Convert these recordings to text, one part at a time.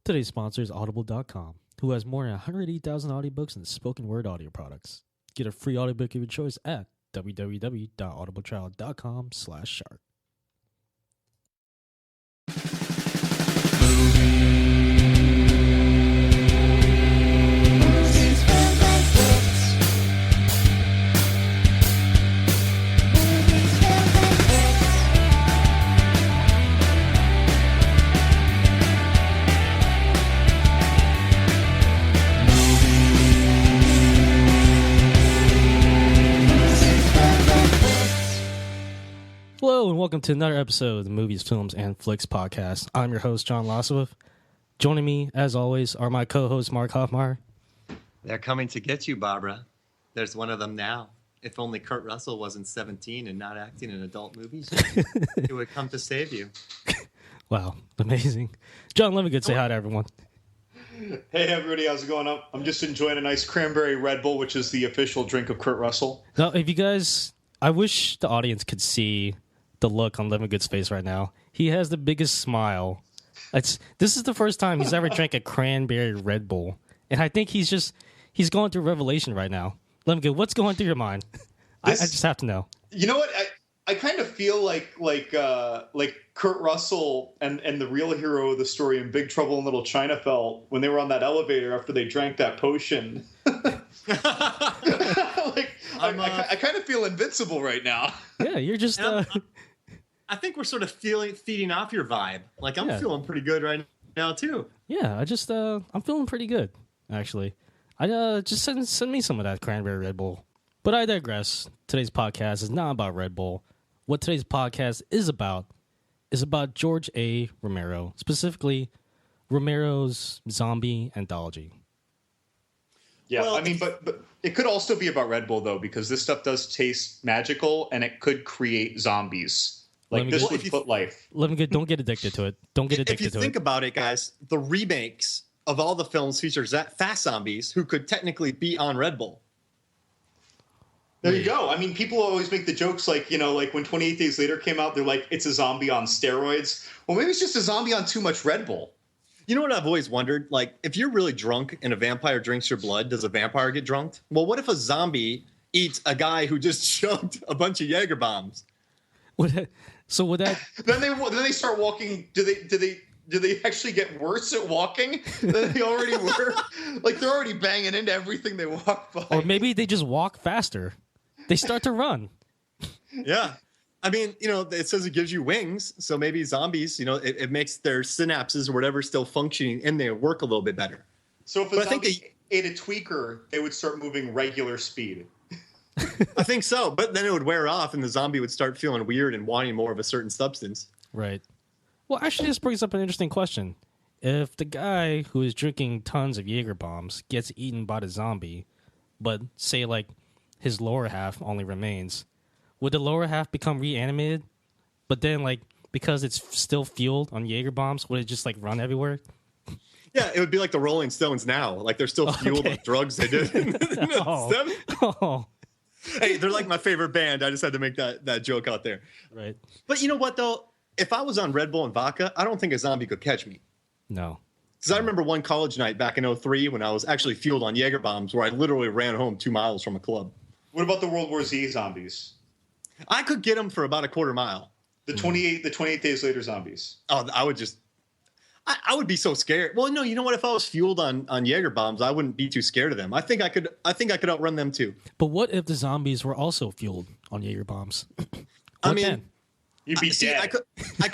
Today's sponsor is Audible.com, who has more than 180,000 audiobooks and spoken word audio products. Get a free audiobook of your choice at www.audibletrial.com/shark. Hello and welcome to another episode of the Movies, Films, and Flicks podcast. I'm your host, John Lossoff. Joining me, as always, are my co-hosts, Mark Hoffmeyer. They're coming to get you, Barbara. There's one of them now. If only Kurt Russell wasn't 17 and not acting in adult movies, he would come to save you. Wow, amazing. John, let me say hi to everyone. Hey everybody, how's it going? I'm just enjoying a nice cranberry Red Bull, which is the official drink of Kurt Russell. Now, if you guys, I wish the audience could see the look on Levingood's face right now. He has the biggest smile. This is the first time he's ever drank a cranberry Red Bull, and I think he's going through revelation right now. Levingood, what's going through your mind? I just have to know. You know what? I kind of feel like Kurt Russell and the real hero of the story in Big Trouble in Little China felt when they were on that elevator after they drank that potion. I kind of feel invincible right now. Yeah, you're just. I think we're sort of feeding off your vibe. Like I'm feeling pretty good right now too. Yeah, I'm feeling pretty good actually. Just send me some of that cranberry Red Bull. But I digress. Today's podcast is not about Red Bull. What today's podcast is about George A. Romero, specifically Romero's zombie anthology. Yeah, well, I mean, but it could also be about Red Bull, though, because this stuff does taste magical, and it could create zombies. Like, this would put life. Don't get addicted to it. Don't get addicted to it. If you think about it, guys, the remakes of all the films feature fast zombies who could technically be on Red Bull. There you go. I mean, people always make the jokes like when 28 Days Later came out, they're like, it's a zombie on steroids. Well, maybe it's just a zombie on too much Red Bull. You know what I've always wondered? Like, if you're really drunk and a vampire drinks your blood, does a vampire get drunk? Well, what if a zombie eats a guy who just shoved a bunch of Jaeger bombs? So would that? then they start walking. Do they actually get worse at walking than they already were? Like they're already banging into everything they walk by. Or maybe they just walk faster. They start to run. Yeah. I mean, it says it gives you wings, so maybe zombies, it makes their synapses or whatever still functioning and they work a little bit better. So if a zombie ate a tweaker, they would start moving regular speed. I think so, but then it would wear off and the zombie would start feeling weird and wanting more of a certain substance. Right. Well, actually, this brings up an interesting question. If the guy who is drinking tons of Jaeger bombs gets eaten by the zombie, but say like his lower half only remains, would the lower half become reanimated? But then, like, because it's still fueled on Jaeger bombs, would it just like run everywhere? Yeah, it would be like the Rolling Stones now. Like they're still fueled with drugs they did in the 70s. Hey, they're like my favorite band. I just had to make that joke out there. Right. But you know what, though? If I was on Red Bull and vodka, I don't think a zombie could catch me. No. Because I remember one college night back in 2003 when I was actually fueled on Jaeger bombs where I literally ran home 2 miles from a club. What about the World War Z zombies? I could get them for about a quarter mile. The 28 Days Later zombies. Oh, I would be so scared. Well, no, you know what? If I was fueled on Jaeger bombs, I wouldn't be too scared of them. I think I could outrun them too. But what if the zombies were also fueled on Jaeger bombs? I mean, then? You'd be dead. I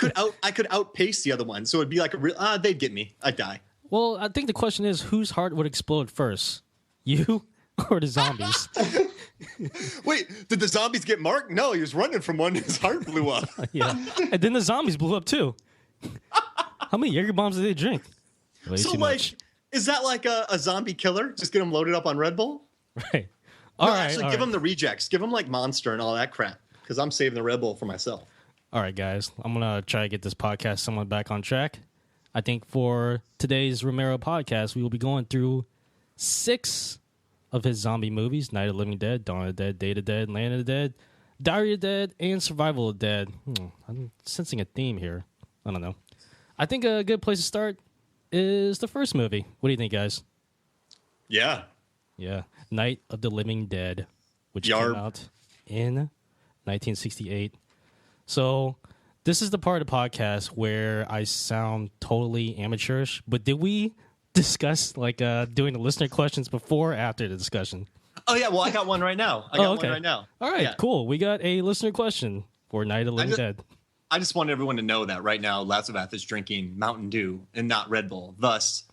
could outpace the other one, so it'd be like a real. They'd get me. I'd die. Well, I think the question is, whose heart would explode first, you or the zombies? Wait, did the zombies get marked? No, he was running from one. His heart blew up. Yeah, and then the zombies blew up too. How many Jaeger bombs did they drink? Way so, too much. Is that like a zombie killer? Just get them loaded up on Red Bull? Right. All right. Actually, give them the rejects. Give them like Monster and all that crap. Because I'm saving the Red Bull for myself. All right, guys. I'm going to try to get this podcast somewhat back on track. I think for today's Romero podcast, we will be going through 6 of his zombie movies: Night of the Living Dead, Dawn of the Dead, Day of the Dead, Land of the Dead, Diary of the Dead, and Survival of the Dead. I'm sensing a theme here. I don't know. I think a good place to start is the first movie. What do you think, guys? Yeah. Yeah. Night of the Living Dead, which came out in 1968. So this is the part of the podcast where I sound totally amateurish, but did we discuss like doing the listener questions before or after the discussion? Oh, yeah. Well, I got one right now. One right now. All right, cool. We got a listener question for Night of the Living Dead. I just want everyone to know that right now, Lazovath is drinking Mountain Dew and not Red Bull. Thus,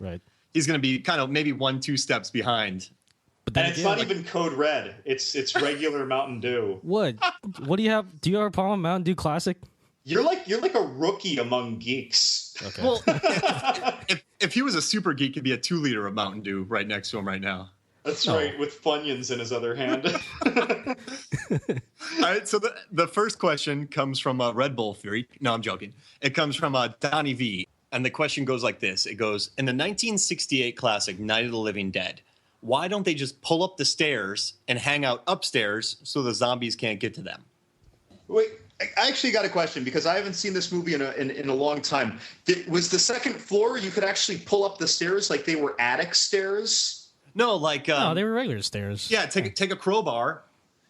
he's going to be kind of maybe 1-2 steps behind. But then it's not even Code Red. It's regular Mountain Dew. What do you have? Do you have a problem with Mountain Dew Classic? You're like a rookie among geeks. Okay. Well, if he was a super geek, it'd be a 2-liter of Mountain Dew right next to him right now. That's right, with Funyuns in his other hand. All right, so the first question comes from Red Bull Theory. No, I'm joking. It comes from Donnie V. And the question goes like this. It goes, in the 1968 classic Night of the Living Dead, why don't they just pull up the stairs and hang out upstairs so the zombies can't get to them? Wait, I actually got a question because I haven't seen this movie in a long time. Was the second floor you could actually pull up the stairs like they were attic stairs? No, like no, they were regular stairs. Yeah, take a crowbar,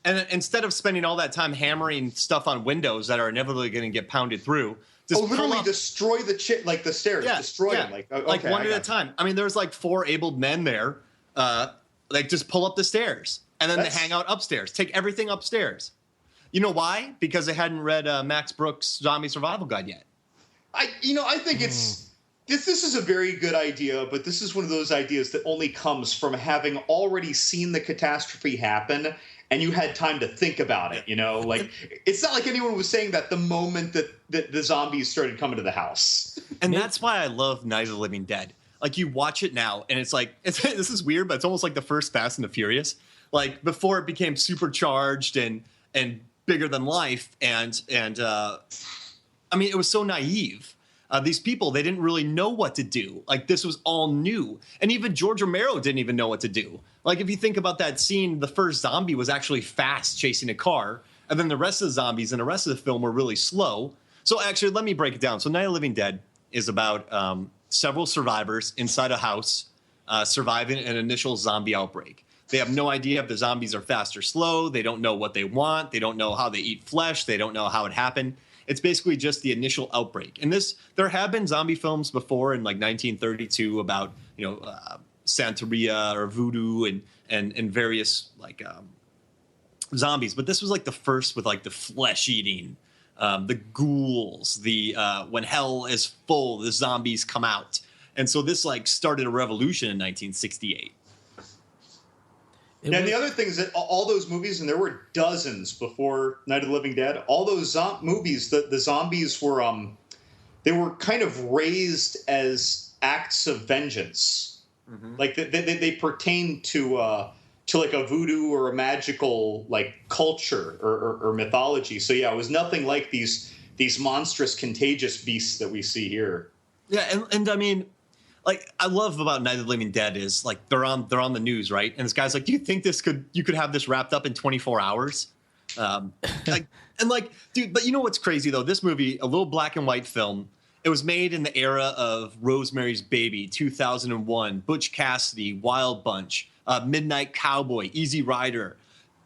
and instead of spending all that time hammering stuff on windows that are inevitably going to get pounded through, just literally destroy the stairs. Yeah, destroy them like one at a time. I mean, there's like 4 abled men there. Like just pull up the stairs, and then they hang out upstairs. Take everything upstairs. You know why? Because they hadn't read Max Brooks' Zombie Survival Guide yet. I think it's. This is a very good idea, but this is one of those ideas that only comes from having already seen the catastrophe happen and you had time to think about it, Like, it's not like anyone was saying that the moment that the zombies started coming to the house. And that's why I love Night of the Living Dead. Like, you watch it now, and it's like, this is weird, but it's almost like the first Fast and the Furious. Like, before it became supercharged and bigger than life, and I mean, it was so naive. These people, they didn't really know what to do. Like, this was all new. And even George Romero didn't even know what to do. Like, if you think about that scene, the first zombie was actually fast chasing a car. And then the rest of the zombies in the rest of the film were really slow. So actually, let me break it down. So Night of the Living Dead is about several survivors inside a house surviving an initial zombie outbreak. They have no idea if the zombies are fast or slow. They don't know what they want. They don't know how they eat flesh. They don't know how it happened. It's basically just the initial outbreak. And there have been zombie films before in like 1932 about, Santeria or voodoo and various like zombies. But this was like the first with like the flesh eating, the ghouls, when hell is full, the zombies come out. And so this like started a revolution in 1968. And the other thing is that all those movies, and there were dozens before Night of the Living Dead, all those movies, the zombies were they were kind of raised as acts of vengeance. Mm-hmm. Like they pertained to like a voodoo or a magical like culture or mythology. So yeah, it was nothing like these monstrous, contagious beasts that we see here. Yeah, and I mean, like, I love about Night of the Living Dead is like they're on the news, right? And this guy's like, "Do you think you could have this wrapped up in 24 hours?" Dude, but you know what's crazy though? This movie, a little black and white film, it was made in the era of Rosemary's Baby, 2001, Butch Cassidy, Wild Bunch, Midnight Cowboy, Easy Rider,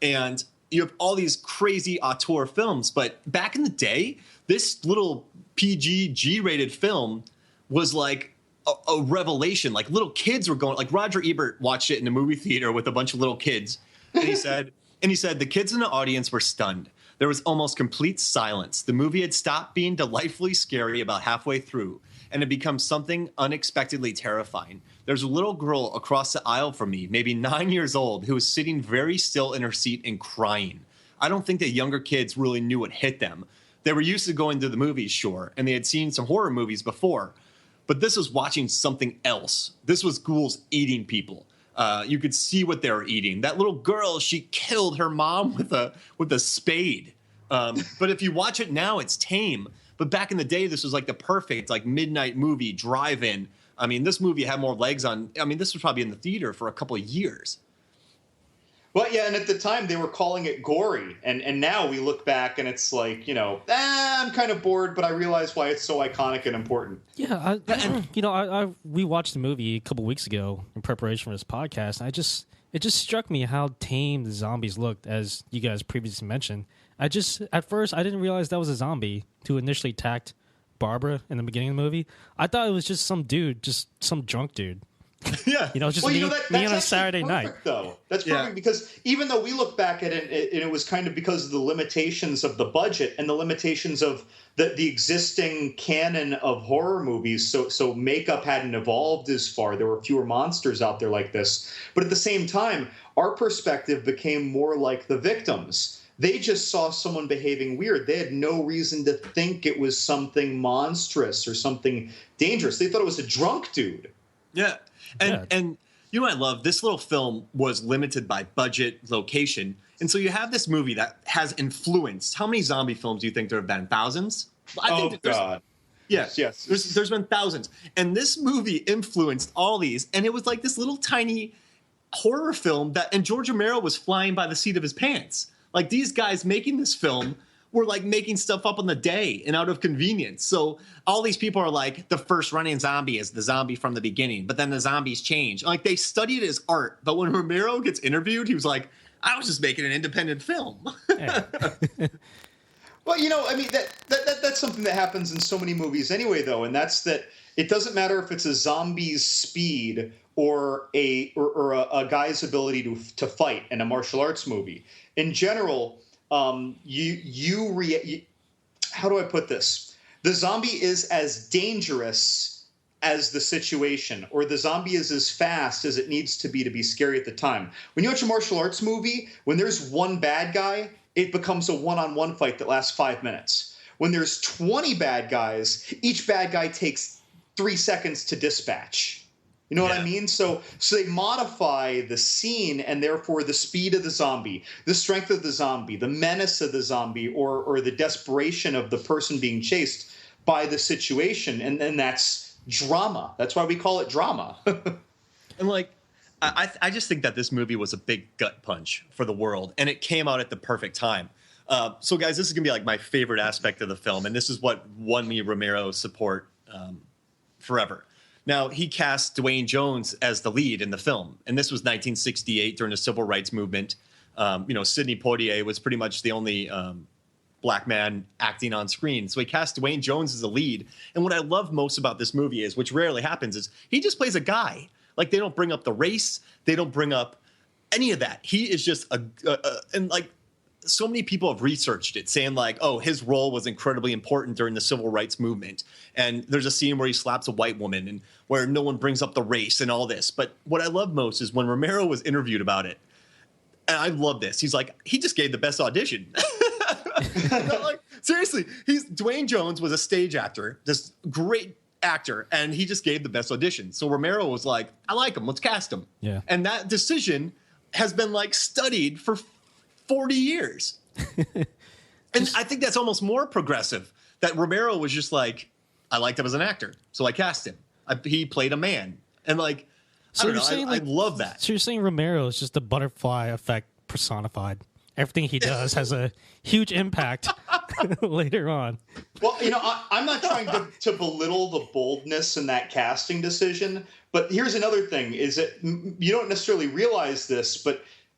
and you have all these crazy auteur films. But back in the day, this little PG G-rated film was like a revelation. Like, little kids were going, like, Roger Ebert watched it in a movie theater with a bunch of little kids, and he said the kids in the audience were stunned. There was almost complete silence. The movie had stopped being delightfully scary about halfway through and had become something unexpectedly terrifying. There's a little girl across the aisle from me, maybe 9 years old, who was sitting very still in her seat and crying. I don't think that younger kids really knew what hit them. They were used to going to the movies, sure, and they had seen some horror movies before. But this was watching something else. This was ghouls eating people. You could see what they were eating. That little girl, she killed her mom with a spade. But if you watch it now, it's tame. But back in the day, this was like the perfect like midnight movie, drive-in. I mean, this movie had more legs on. I mean, this was probably in the theater for a couple of years. Well, yeah, and at the time they were calling it gory, and now we look back and it's like, I'm kind of bored, but I realize why it's so iconic and important. Yeah, I we watched the movie a couple weeks ago in preparation for this podcast. And it just struck me how tame the zombies looked, as you guys previously mentioned. At first I didn't realize that was a zombie who initially attacked Barbara in the beginning of the movie. I thought it was just some dude, just some drunk dude. Yeah, just me on a Saturday night. Though that's perfect because even though we look back at it, and it was kind of because of the limitations of the budget and the limitations of the existing canon of horror movies. So makeup hadn't evolved as far. There were fewer monsters out there like this. But at the same time, our perspective became more like the victims. They just saw someone behaving weird. They had no reason to think it was something monstrous or something dangerous. They thought it was a drunk dude. Yeah. And you know what I love? This little film was limited by budget, location. And so you have this movie that has influenced. How many zombie films do you think there have been? Thousands? God. Yes. There's been thousands. And this movie influenced all these. And it was like this little tiny horror film and George Romero was flying by the seat of his pants. Like these guys making this film were like making stuff up on the day and out of convenience. So all these people are like, the first running zombie is the zombie from the beginning, but then the zombies change. Like they studied it as art. But when Romero gets interviewed, he was like, I was just making an independent film. Yeah. Well, that's something that happens in so many movies anyway, though, and that's that it doesn't matter if it's a zombie's speed or a guy's ability to fight in a martial arts movie. In general, how do I put this? The zombie is as dangerous as the situation, or the zombie is as fast as it needs to be scary at the time. When you watch a martial arts movie, when there's one bad guy, it becomes a one-on-one fight that lasts 5 minutes. When there's 20 bad guys, each bad guy takes 3 seconds to dispatch. You know what I mean? So they modify the scene and therefore the speed of the zombie, the strength of the zombie, the menace of the zombie, or the desperation of the person being chased by the situation. And then that's drama. That's why we call it drama. And like, I just think that this movie was a big gut punch for the world, and it came out at the perfect time. So guys, this is gonna be like my favorite aspect of the film, and this is what won me Romero's support forever. Now, he cast Dwayne Jones as the lead in the film, and this was 1968 during the Civil Rights Movement. Sidney Poitier was pretty much the only black man acting on screen. So he cast Dwayne Jones as the lead. And what I love most about this movie is, which rarely happens, is he just plays a guy. Like, they don't bring up the race. They don't bring up any of that. He is just and like, so many people have researched it, saying like, oh, his role was incredibly important during the Civil Rights Movement. And there's a scene where he slaps a white woman and where no one brings up the race and all this. But what I love most is when Romero was interviewed about it, and I love this. He's like, he just gave the best audition. Like, seriously, Dwayne Jones was a stage actor, this great actor, and he just gave the best audition. So Romero was like, I like him, let's cast him. Yeah. And that decision has been like studied for 40 years. And I think that's almost more progressive, that Romero was just like, I liked him as an actor, so I cast him. He played a man. And like, so I don't know, I love that. So you're saying Romero is just the butterfly effect personified. Everything he does has a huge impact later on. Well, I'm not trying to belittle the boldness in that casting decision, but here's another thing, is that you don't necessarily realize this,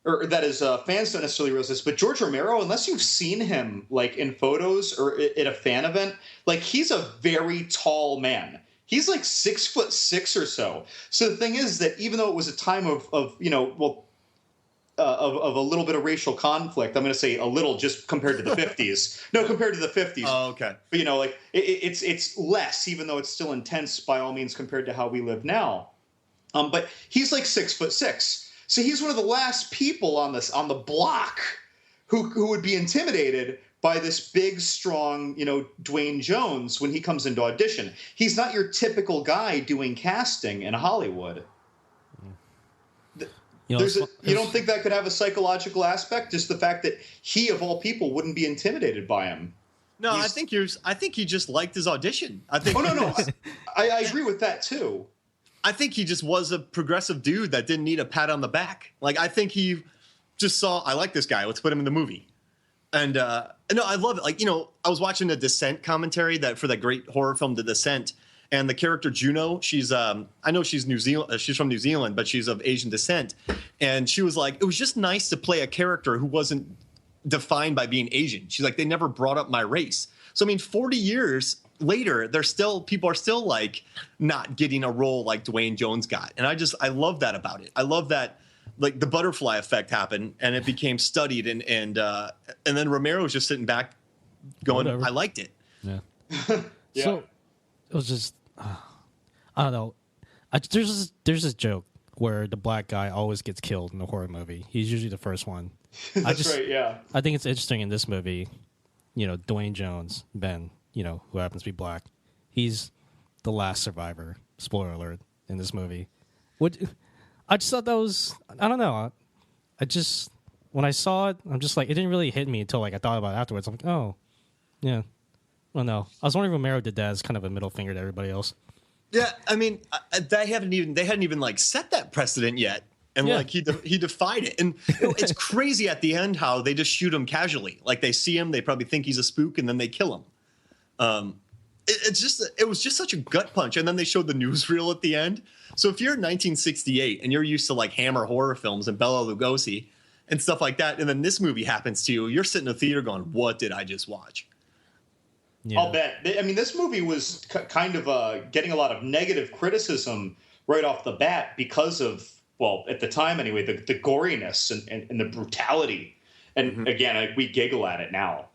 or that is, fans don't necessarily realize this, but George Romero, unless you've seen him like in photos or at a fan event, like he's a very tall man. He's like 6'6" or so. So the thing is that even though it was a time of a little bit of racial conflict, I'm going to say a little just compared to the 50s. No, compared to the 50s. Oh, okay. But like it's less, even though it's still intense by all means compared to how we live now. But he's like 6'6". So he's one of the last people on the block who would be intimidated by this big, strong, Dwayne Jones when he comes into audition. He's not your typical guy doing casting in Hollywood. You don't think that could have a psychological aspect? Just the fact that he, of all people, wouldn't be intimidated by him. No, I think he just liked his audition. I think. Oh no, I agree with that too. I think he just was a progressive dude that didn't need a pat on the back. Like, I think he just saw, I like this guy. Let's put him in the movie. And no, I love it. Like, I was watching a Descent commentary for that great horror film, The Descent. And the character Juno, she's I know she's she's from New Zealand, but she's of Asian descent. And she was like, it was just nice to play a character who wasn't defined by being Asian. She's like, they never brought up my race. So, I mean, 40 years later, people are still like not getting a role like Dwayne Jones got. And I love that about it. I love that, like, the butterfly effect happened and it became studied. And then Romero was just sitting back going, whatever. I liked it. Yeah. Yeah. So it was just, I don't know. There's this joke where the black guy always gets killed in a horror movie. He's usually the first one. That's right, yeah. I think it's interesting in this movie, Dwayne Jones, Ben, who happens to be black. He's the last survivor, spoiler alert, in this movie. I just thought that was, I don't know. When I saw it, I'm just like, it didn't really hit me until like I thought about it afterwards. I'm like, oh, yeah. Well, no. I was wondering if Romero did that as kind of a middle finger to everybody else. Yeah, I mean, they hadn't even like set that precedent yet, and like he defied it. And it's crazy at the end how they just shoot him casually. Like they see him, they probably think he's a spook, and then they kill him. It was just such a gut punch. And then they showed the newsreel at the end. So if you're in 1968 and you're used to like Hammer horror films and Bela Lugosi and stuff like that, and then this movie happens to you, you're sitting in the theater going, "What did I just watch?" Yeah. I'll bet. I mean, this movie was kind of getting a lot of negative criticism right off the bat because of, well, at the time anyway, the goriness and the brutality. And again, we giggle at it now,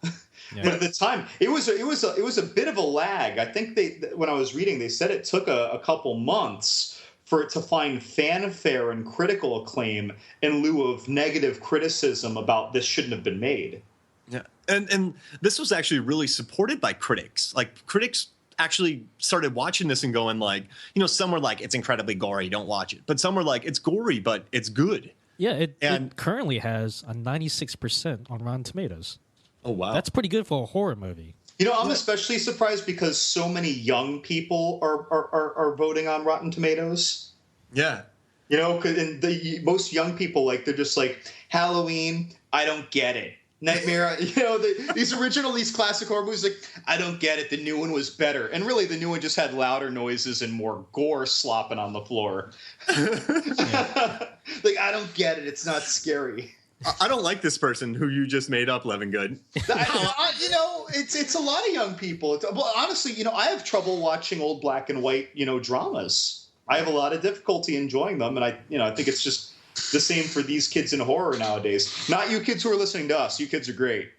but at the time, it was a bit of a lag. I think when I was reading, they said it took a couple months for it to find fanfare and critical acclaim in lieu of negative criticism about this shouldn't have been made. Yeah, and this was actually really supported by critics. Like, critics actually started watching this and going like, some were like, it's incredibly gory, don't watch it. But some were like, it's gory, but it's good. Yeah, it currently has a 96% on Rotten Tomatoes. Oh, wow. That's pretty good for a horror movie. I'm especially surprised because so many young people are voting on Rotten Tomatoes. Yeah. And most young people, like, they're just like, Halloween, I don't get it. Nightmare, these classic horror movies, like, I don't get it. The new one was better. And really, the new one just had louder noises and more gore slopping on the floor. Like, I don't get it. It's not scary. I don't like this person who you just made up, Levin Good. It's a lot of young people. Honestly, I have trouble watching old black and white, dramas. I have a lot of difficulty enjoying them. And I think it's just the same for these kids in horror nowadays. Not you kids who are listening to us. You kids are great.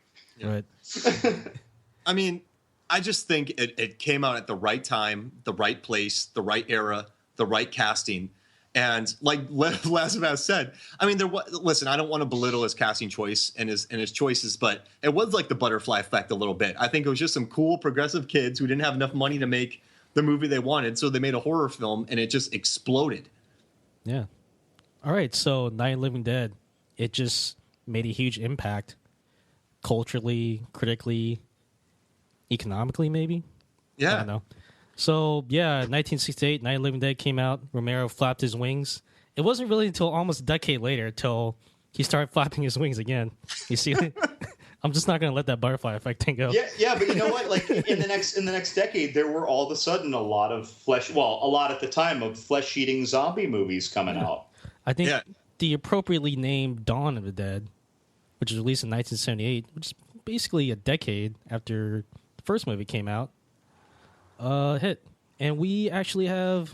Right. I mean, I just think it came out at the right time, the right place, the right era, the right casting. And like Lazarus said, I mean, listen, I don't want to belittle his casting choice and his choices, but it was like the butterfly effect a little bit. I think it was just some cool progressive kids who didn't have enough money to make the movie they wanted, so they made a horror film, and it just exploded. Yeah. All right, so Night of the Living Dead, it just made a huge impact culturally, critically, economically, maybe? Yeah. I don't know. So, yeah, 1968, Night of the Living Dead came out. Romero flapped his wings. It wasn't really until almost a decade later till he started flapping his wings again. You see? I'm just not going to let that butterfly effect thing go. Yeah, but you know what? Like, in the next decade, there were all of a sudden a lot at the time of flesh-eating zombie movies coming out. I think the appropriately named Dawn of the Dead, which was released in 1978, which is basically a decade after the first movie came out, hit. And we actually have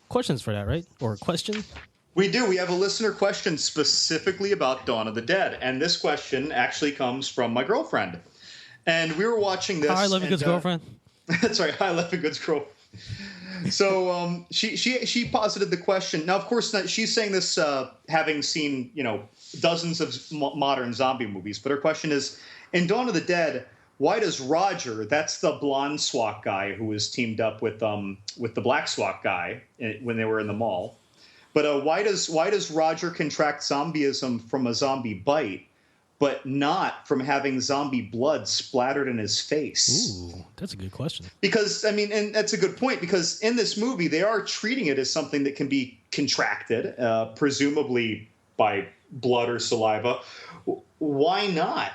questions for that, right? Or a question? We do. We have a listener question specifically about Dawn of the Dead. And this question actually comes from my girlfriend. And we were watching this. Hi, Levin Good's girlfriend. That's right. Hi, Levin Good's girlfriend. So she posited the question. Now, of course, she's saying this having seen dozens of modern zombie movies. But her question is, in Dawn of the Dead, why does Roger, that's the blonde SWAT guy who was teamed up with the black SWAT guy when they were in the mall, but why does Roger contract zombieism from a zombie bite, but not from having zombie blood splattered in his face? Ooh, that's a good question. Because, I mean, and that's a good point, because in this movie, they are treating it as something that can be contracted, presumably by blood or saliva. Why not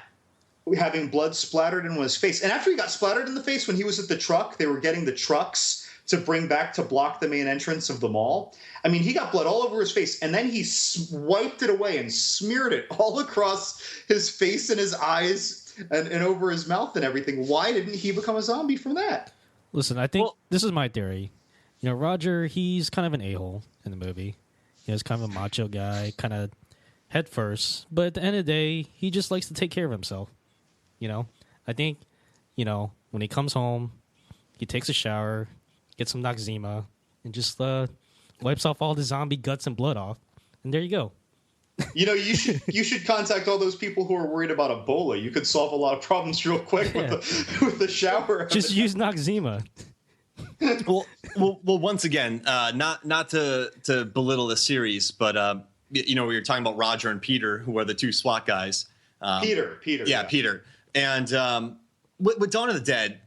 having blood splattered in his face? And after he got splattered in the face when he was at the truck, they were getting the trucks to bring back to block the main entrance of the mall. I mean, he got blood all over his face, and then he wiped it away and smeared it all across his face and his eyes and over his mouth and everything. Why didn't he become a zombie from that? Listen, I think this is my theory. You know, Roger, he's kind of an a-hole in the movie. He's kind of a macho guy, kind of head first. But at the end of the day, he just likes to take care of himself. You know, I think, you know, when he comes home, he takes a shower, gets some Noxzema, and just wipes off all the zombie guts and blood off. And there you go. You know, you should contact all those people who are worried about Ebola. You could solve a lot of problems real quick with the shower. Just use Noxzema. well, once again, not to belittle the series, but you know, we were talking about Roger and Peter, who are the two SWAT guys. Peter. Yeah, Peter. And with Dawn of the Dead,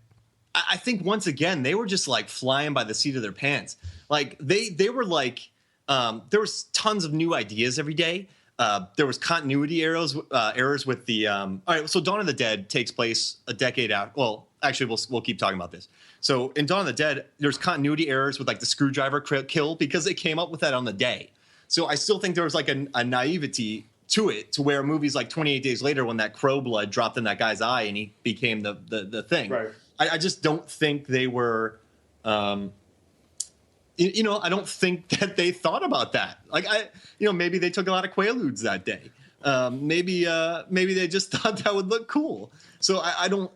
I think once again they were just like flying by the seat of their pants. Like they were like there was tons of new ideas every day. There was continuity errors with the. All right, so Dawn of the Dead takes place a decade out. Well, actually, we'll keep talking about this. So in Dawn of the Dead, there's continuity errors with like the screwdriver kill because they came up with that on the day. So I still think there was like a naivety to it, to where movies like 28 Days Later, when that crow blood dropped in that guy's eye and he became the thing. Right. I just don't think they were. You know, I don't think that they thought about that. Like maybe they took a lot of Quaaludes that day. Maybe they just thought that would look cool. So I don't.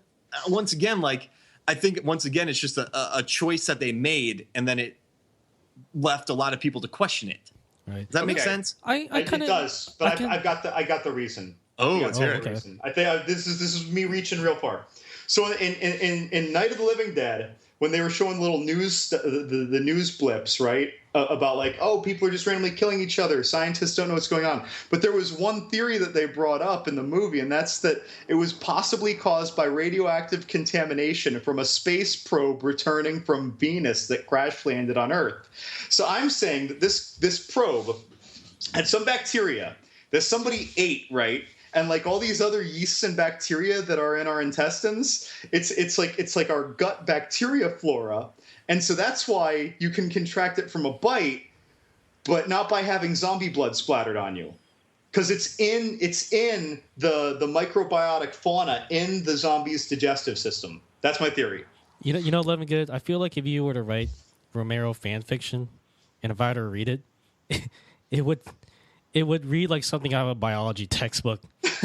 Once again, like I think once again it's just a choice that they made, and then it left a lot is people to question it. Right. Does that make sense? It does, but I've got the reason. Oh, let's hear it. Okay. I think this is me reaching real far. So in Night of the Living Dead, when they were showing little news, the news blips, right, about like, oh, people are just randomly killing each other. Scientists don't know what's going on. But there was one theory that they brought up in the movie, and that's that it was possibly caused by radioactive contamination from a space probe returning from Venus that crash landed on Earth. So I'm saying that this probe had some bacteria that somebody ate, right? And like all these other yeasts and bacteria that are in our intestines, it's like our gut bacteria flora. And so that's why you can contract it from a bite, but not by having zombie blood splattered on you. Because it's in the microbiotic fauna in the zombie's digestive system. That's my theory. You know, Levin Good, I feel like if you were to write Romero fan fiction and if I were to read it, it would read like something out of a biology textbook.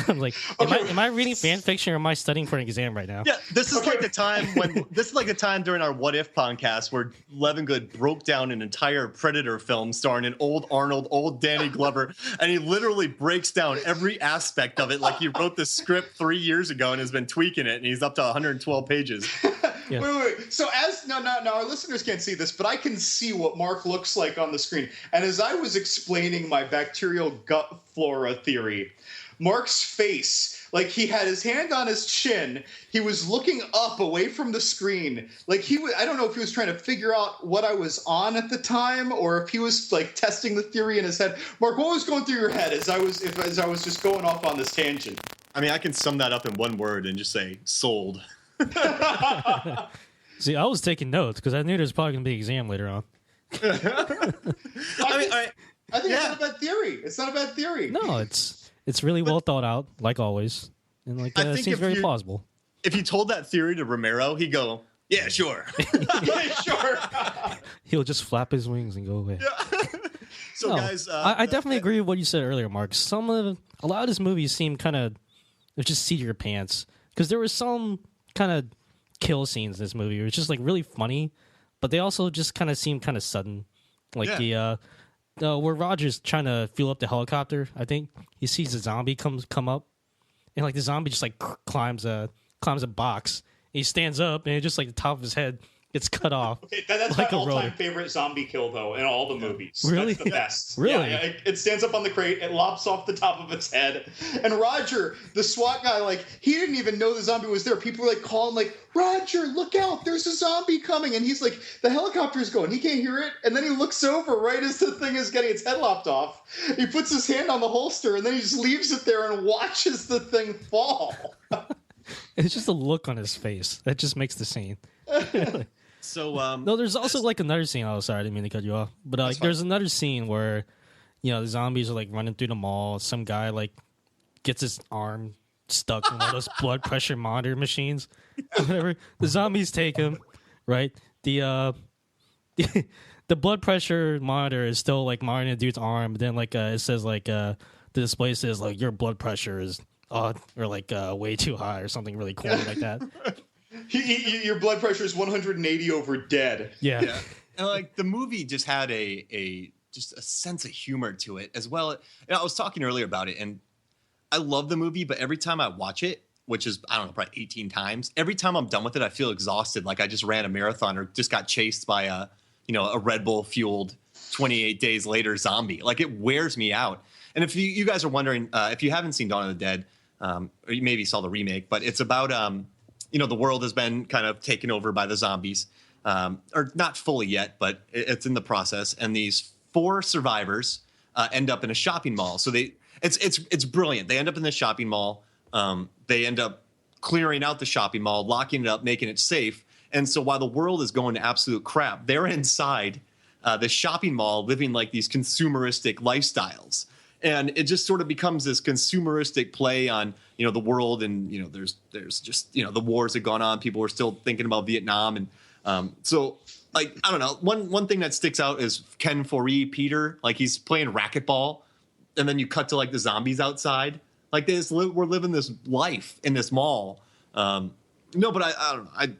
I'm like, am I reading fan fiction or am I studying for an exam right now? Yeah, this is like the time during our What If podcast where Levin Good broke down an entire Predator film starring an old Arnold, old Danny Glover, and he literally breaks down every aspect of it like he wrote the script 3 years ago and has been tweaking it, and he's up to 112 pages. Yeah. Wait. So now our listeners can't see this, but I can see what Mark looks like on the screen. And as I was explaining my bacterial gut flora theory, Mark's face, like he had his hand on his chin, he was looking up away from the screen. Like I don't know if he was trying to figure out what I was on at the time or if he was like testing the theory in his head. Mark, what was going through your head as I was just going off on this tangent? I mean, I can sum that up in one word and just say sold. See, I was taking notes because I knew there was probably going to be an exam later on. I think it's not a bad theory. It's not a bad theory. No, it's really well thought out, like always, and like it seems very plausible. If you told that theory to Romero, he'd go, "Yeah, sure, yeah, sure." He'll just flap his wings and go away. Yeah. So, no, guys, I definitely agree with what you said earlier, Mark. A lot of this movie seemed kind of just seat of your pants because there was some kind of kill scenes in this movie. It was just like really funny, but they also just kind of seemed kind of sudden, like where Roger's trying to fuel up the helicopter. I think he sees a zombie come up, and like the zombie just like climbs a box. And he stands up, and it just like the top of his head gets cut off. Okay, that's like my a all-time rotor. favorite zombie kill, though, in all the movies. Really? That's the best. Really? Yeah, it stands up on the crate, it lops off the top of its head. And Roger, the SWAT guy, like, he didn't even know the zombie was there. People were, like, calling, like, Roger, look out, there's a zombie coming. And he's like, the helicopter's going, he can't hear it. And then he looks over right as the thing is getting its head lopped off. He puts his hand on the holster, and then he just leaves it there and watches the thing fall. It's just a look on his face that just makes the scene. So No, there's also like another scene. Oh, sorry, I didn't mean to cut you off. But like, there's another scene where, the zombies are like running through the mall. Some guy like gets his arm stuck in one of those blood pressure monitor machines. Whatever. The zombies take him. Right. The blood pressure monitor is still like monitoring the dude's arm. But then like it says like the display says like your blood pressure is or like way too high or something really corny like that. Your blood pressure is 180 over dead. Yeah. And like the movie just had just a sense of humor to it as well. I was talking earlier about it, and I love the movie, but every time I watch it, which is, I don't know, probably 18 times, every time I'm done with it, I feel exhausted. Like I just ran a marathon or just got chased by a Red Bull fueled 28 days later zombie. Like it wears me out. And if you guys are wondering, if you haven't seen Dawn of the Dead, or you maybe saw the remake, but it's about, the world has been kind of taken over by the zombies, or not fully yet, but it's in the process. And these 4 survivors end up in a shopping mall. So it's brilliant. They end up in this shopping mall. They end up clearing out the shopping mall, locking it up, making it safe. And so while the world is going to absolute crap, they're inside the shopping mall living like these consumeristic lifestyles. And it just sort of becomes this consumeristic play on, the world. And, there's just, the wars have gone on. People are still thinking about Vietnam. And so, like, I don't know. One thing that sticks out is Ken Foree, Peter. Like, he's playing racquetball. And then you cut to, like, the zombies outside. Like, we're living this life in this mall. No, but I don't know.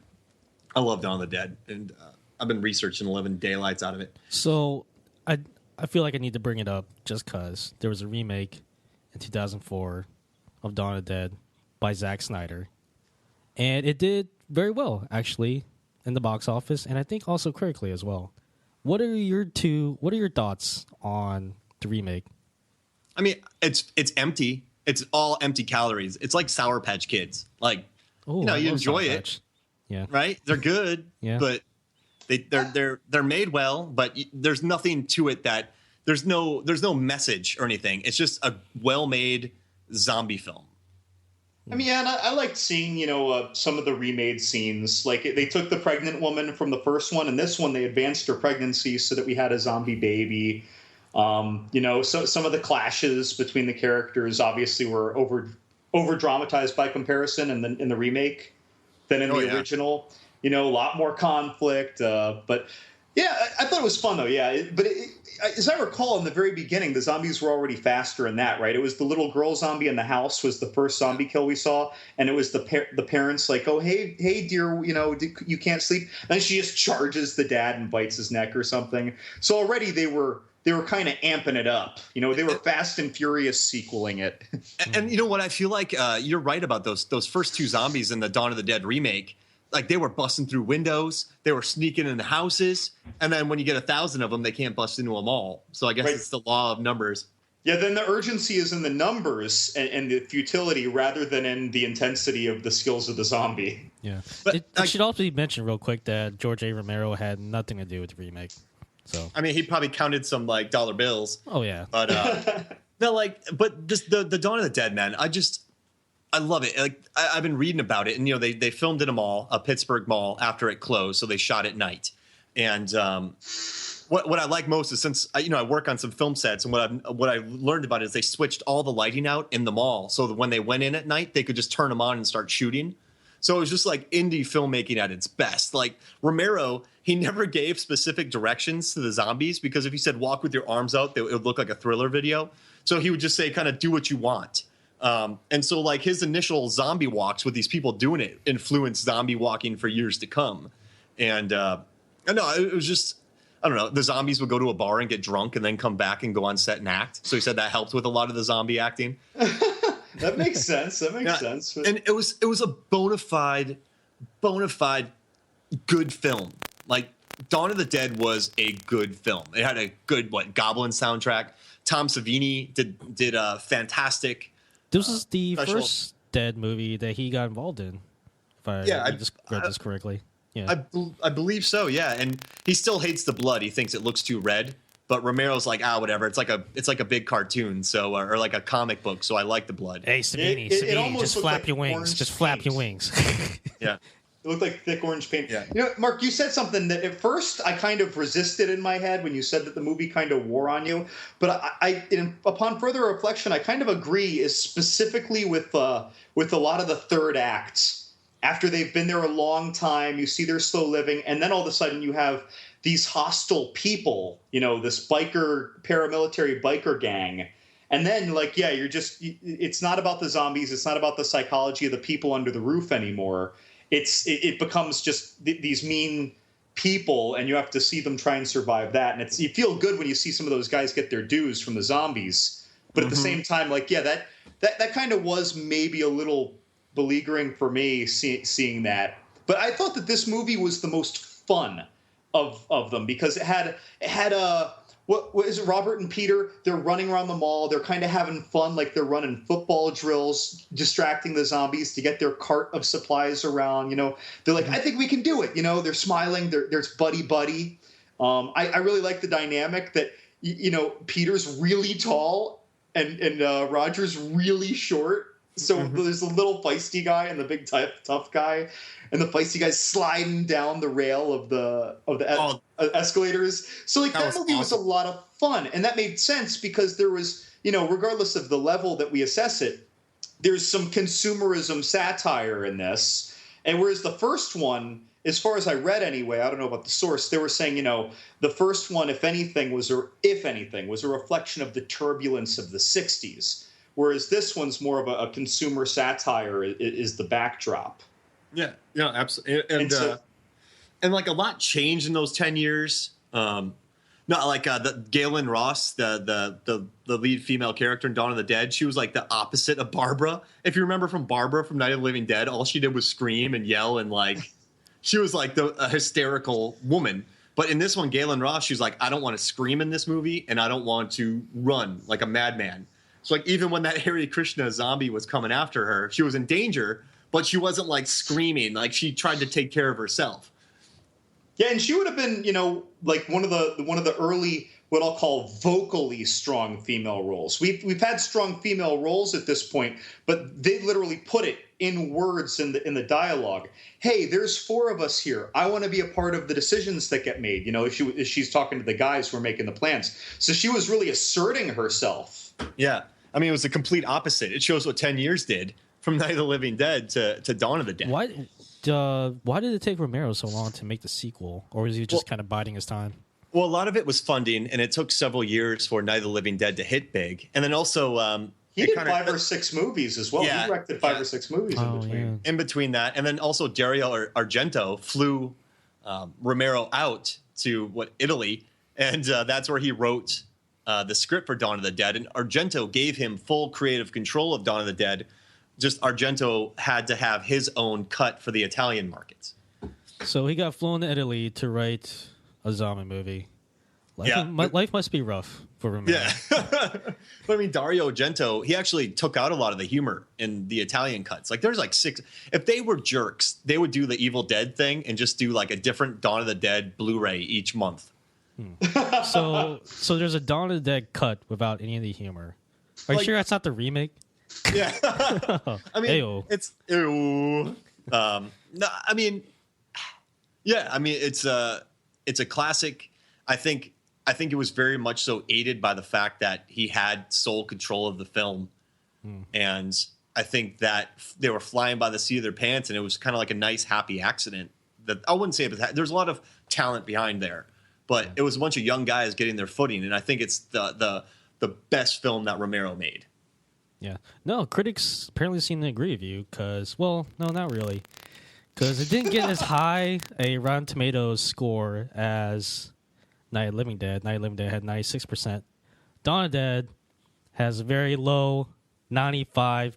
I love Dawn of the Dead. And I've been researching 11 daylights out of it. So, I feel like I need to bring it up just because there was a remake in 2004 of Dawn of the Dead by Zack Snyder. And it did very well, actually, in the box office, and I think also critically as well. What are your thoughts on the remake? I mean, it's empty. It's all empty calories. It's like Sour Patch Kids. Like, Ooh, you enjoy Sour it. Patch. Yeah. Right? They're good. Yeah. But they're made well, but there's nothing to it that there's no message or anything. It's just a well-made zombie film. I mean, yeah, and I liked seeing, some of the remade scenes. Like, they took the pregnant woman from the first one, and this one they advanced her pregnancy so that we had a zombie baby. So some of the clashes between the characters obviously were over dramatized by comparison in the remake than in the original. A lot more conflict. But yeah, I thought it was fun though. Yeah, as I recall, in the very beginning, the zombies were already faster in that, right? It was the little girl zombie in the house was the first zombie kill we saw, and it was the parents like, "Oh, hey, dear, you can't sleep," and then she just charges the dad and bites his neck or something. So already they were kind of amping it up. They were Fast and Furious sequeling it. And you know what? I feel like you're right about those first 2 zombies in the Dawn of the Dead remake. Like, they were busting through windows, they were sneaking into houses, and then when you get 1,000 of them, they can't bust into them all. So I guess It's the law of numbers. Yeah, then the urgency is in the numbers and the futility rather than in the intensity of the skills of the zombie. Yeah. But it should also be mentioned real quick that George A. Romero had nothing to do with the remake. So I mean, he probably counted some, like, dollar bills. Oh, yeah. But, but just the Dawn of the Dead, man, I love it. Like, I've been reading about it, and they filmed in a Pittsburgh mall after it closed, so they shot at night. And what I like most is, since I work on some film sets, and what I learned about it is they switched all the lighting out in the mall, so that when they went in at night, they could just turn them on and start shooting. So it was just like indie filmmaking at its best. Like, Romero, he never gave specific directions to the zombies, because if he said walk with your arms out, it would look like a Thriller video. So he would just say, kind of do what you want. And so, like, his initial zombie walks with these people doing it influenced zombie walking for years to come. And it was just, I don't know, the zombies would go to a bar and get drunk and then come back and go on set and act. So he said that helped with a lot of the zombie acting. That makes sense. That makes sense. And it was a bona fide, good film. Like Dawn of the Dead was a good film. It had a good Goblin soundtrack. Tom Savini did a fantastic. This is the special. first Dead movie that he got involved in. If I just read this correctly. Yeah, I believe so. Yeah, and he still hates the blood. He thinks it looks too red. But Romero's like, whatever. It's like a big cartoon, so or like a comic book. So I like the blood. Hey, Savini, just flap your wings. Just flap your wings. Yeah. It looked like thick orange paint. Yeah. You know, Mark, you said something that at first I kind of resisted in my head when you said that the movie kind of wore on you. But upon further reflection, I kind of agree, is specifically with a lot of the third acts. After they've been there a long time, you see their slow living, and then all of a sudden you have these hostile people, this paramilitary biker gang. And then, it's not about the zombies. It's not about the psychology of the people under the roof anymore. It becomes just these mean people, and you have to see them try and survive that. And you feel good when you see some of those guys get their dues from the zombies. But at the same time, that kind of was maybe a little beleaguering for me seeing that. But I thought that this movie was the most fun of them, because it had what is it, Robert and Peter? They're running around the mall. They're kind of having fun, like they're running football drills, distracting the zombies to get their cart of supplies around. They're like, I think we can do it. They're smiling. There's buddy. I really like the dynamic that Peter's really tall and Roger's really short. So there's a little feisty guy and the big tough guy, and the feisty guy's sliding down the rail of the escalators. So that movie was a lot of fun, and that made sense because there was, regardless of the level that we assess it, there's some consumerism satire in this. And whereas the first one, as far as I read anyway, I don't know about the source, they were saying, the first one, if anything, was a reflection of the turbulence of the 60s. Whereas this one's more of a consumer satire is the backdrop. Yeah, absolutely. And like a lot changed in those 10 years. The Galen Ross, the lead female character in Dawn of the Dead, she was like the opposite of Barbara. If you remember from Barbara from Night of the Living Dead, all she did was scream and yell, and she was like a hysterical woman. But in this one, Galen Ross, she's like, I don't want to scream in this movie, and I don't want to run like a madman. So even when that Hare Krishna zombie was coming after her, she was in danger, but she wasn't screaming. She tried to take care of herself. Yeah, and she would have been, one of the early, what I'll call vocally strong female roles. We've had strong female roles at this point, but they literally put it in words in the dialogue. Hey, there's 4 of us here. I want to be a part of the decisions that get made. If she's talking to the guys who are making the plans. So she was really asserting herself. Yeah. I mean, it was the complete opposite. It shows what 10 years did from Night of the Living Dead to Dawn of the Dead. Why did it take Romero so long to make the sequel? Or was he just kind of biding his time? Well, a lot of it was funding, and it took several years for Night of the Living Dead to hit big. And then also... he did 5 or 6 movies as well. Yeah, he directed 5 or 6 movies in between. Yeah. In between that. And then also Dario Argento flew Romero out to Italy, and that's where he wrote... the script for Dawn of the Dead, and Argento gave him full creative control of Dawn of the Dead. Just Argento had to have his own cut for the Italian markets. So he got flown to Italy to write a zombie movie. Life must be rough for Romero. Yeah. But I mean, Dario Argento, he actually took out a lot of the humor in the Italian cuts. There's 6. If they were jerks, they would do the Evil Dead thing and just do a different Dawn of the Dead Blu-ray each month. So there's a Dawn of the Dead cut without any of the humor. Are you sure that's not the remake? Yeah. I mean, Ayo. It's ew. No, I mean, yeah, I mean it's a classic. I think it was very much so aided by the fact that he had sole control of the film, and I think that they were flying by the seat of their pants, and it was kind of like a nice, happy accident. That I wouldn't say there's a lot of talent behind there. But it was a bunch of young guys getting their footing, and I think it's the best film that Romero made. Yeah. No, critics apparently seem to agree with you because, well, no, not really. Because it didn't get as high a Rotten Tomatoes score as Night of the Living Dead. Night of the Living Dead had 96%. Dawn of the Dead has a very low 95%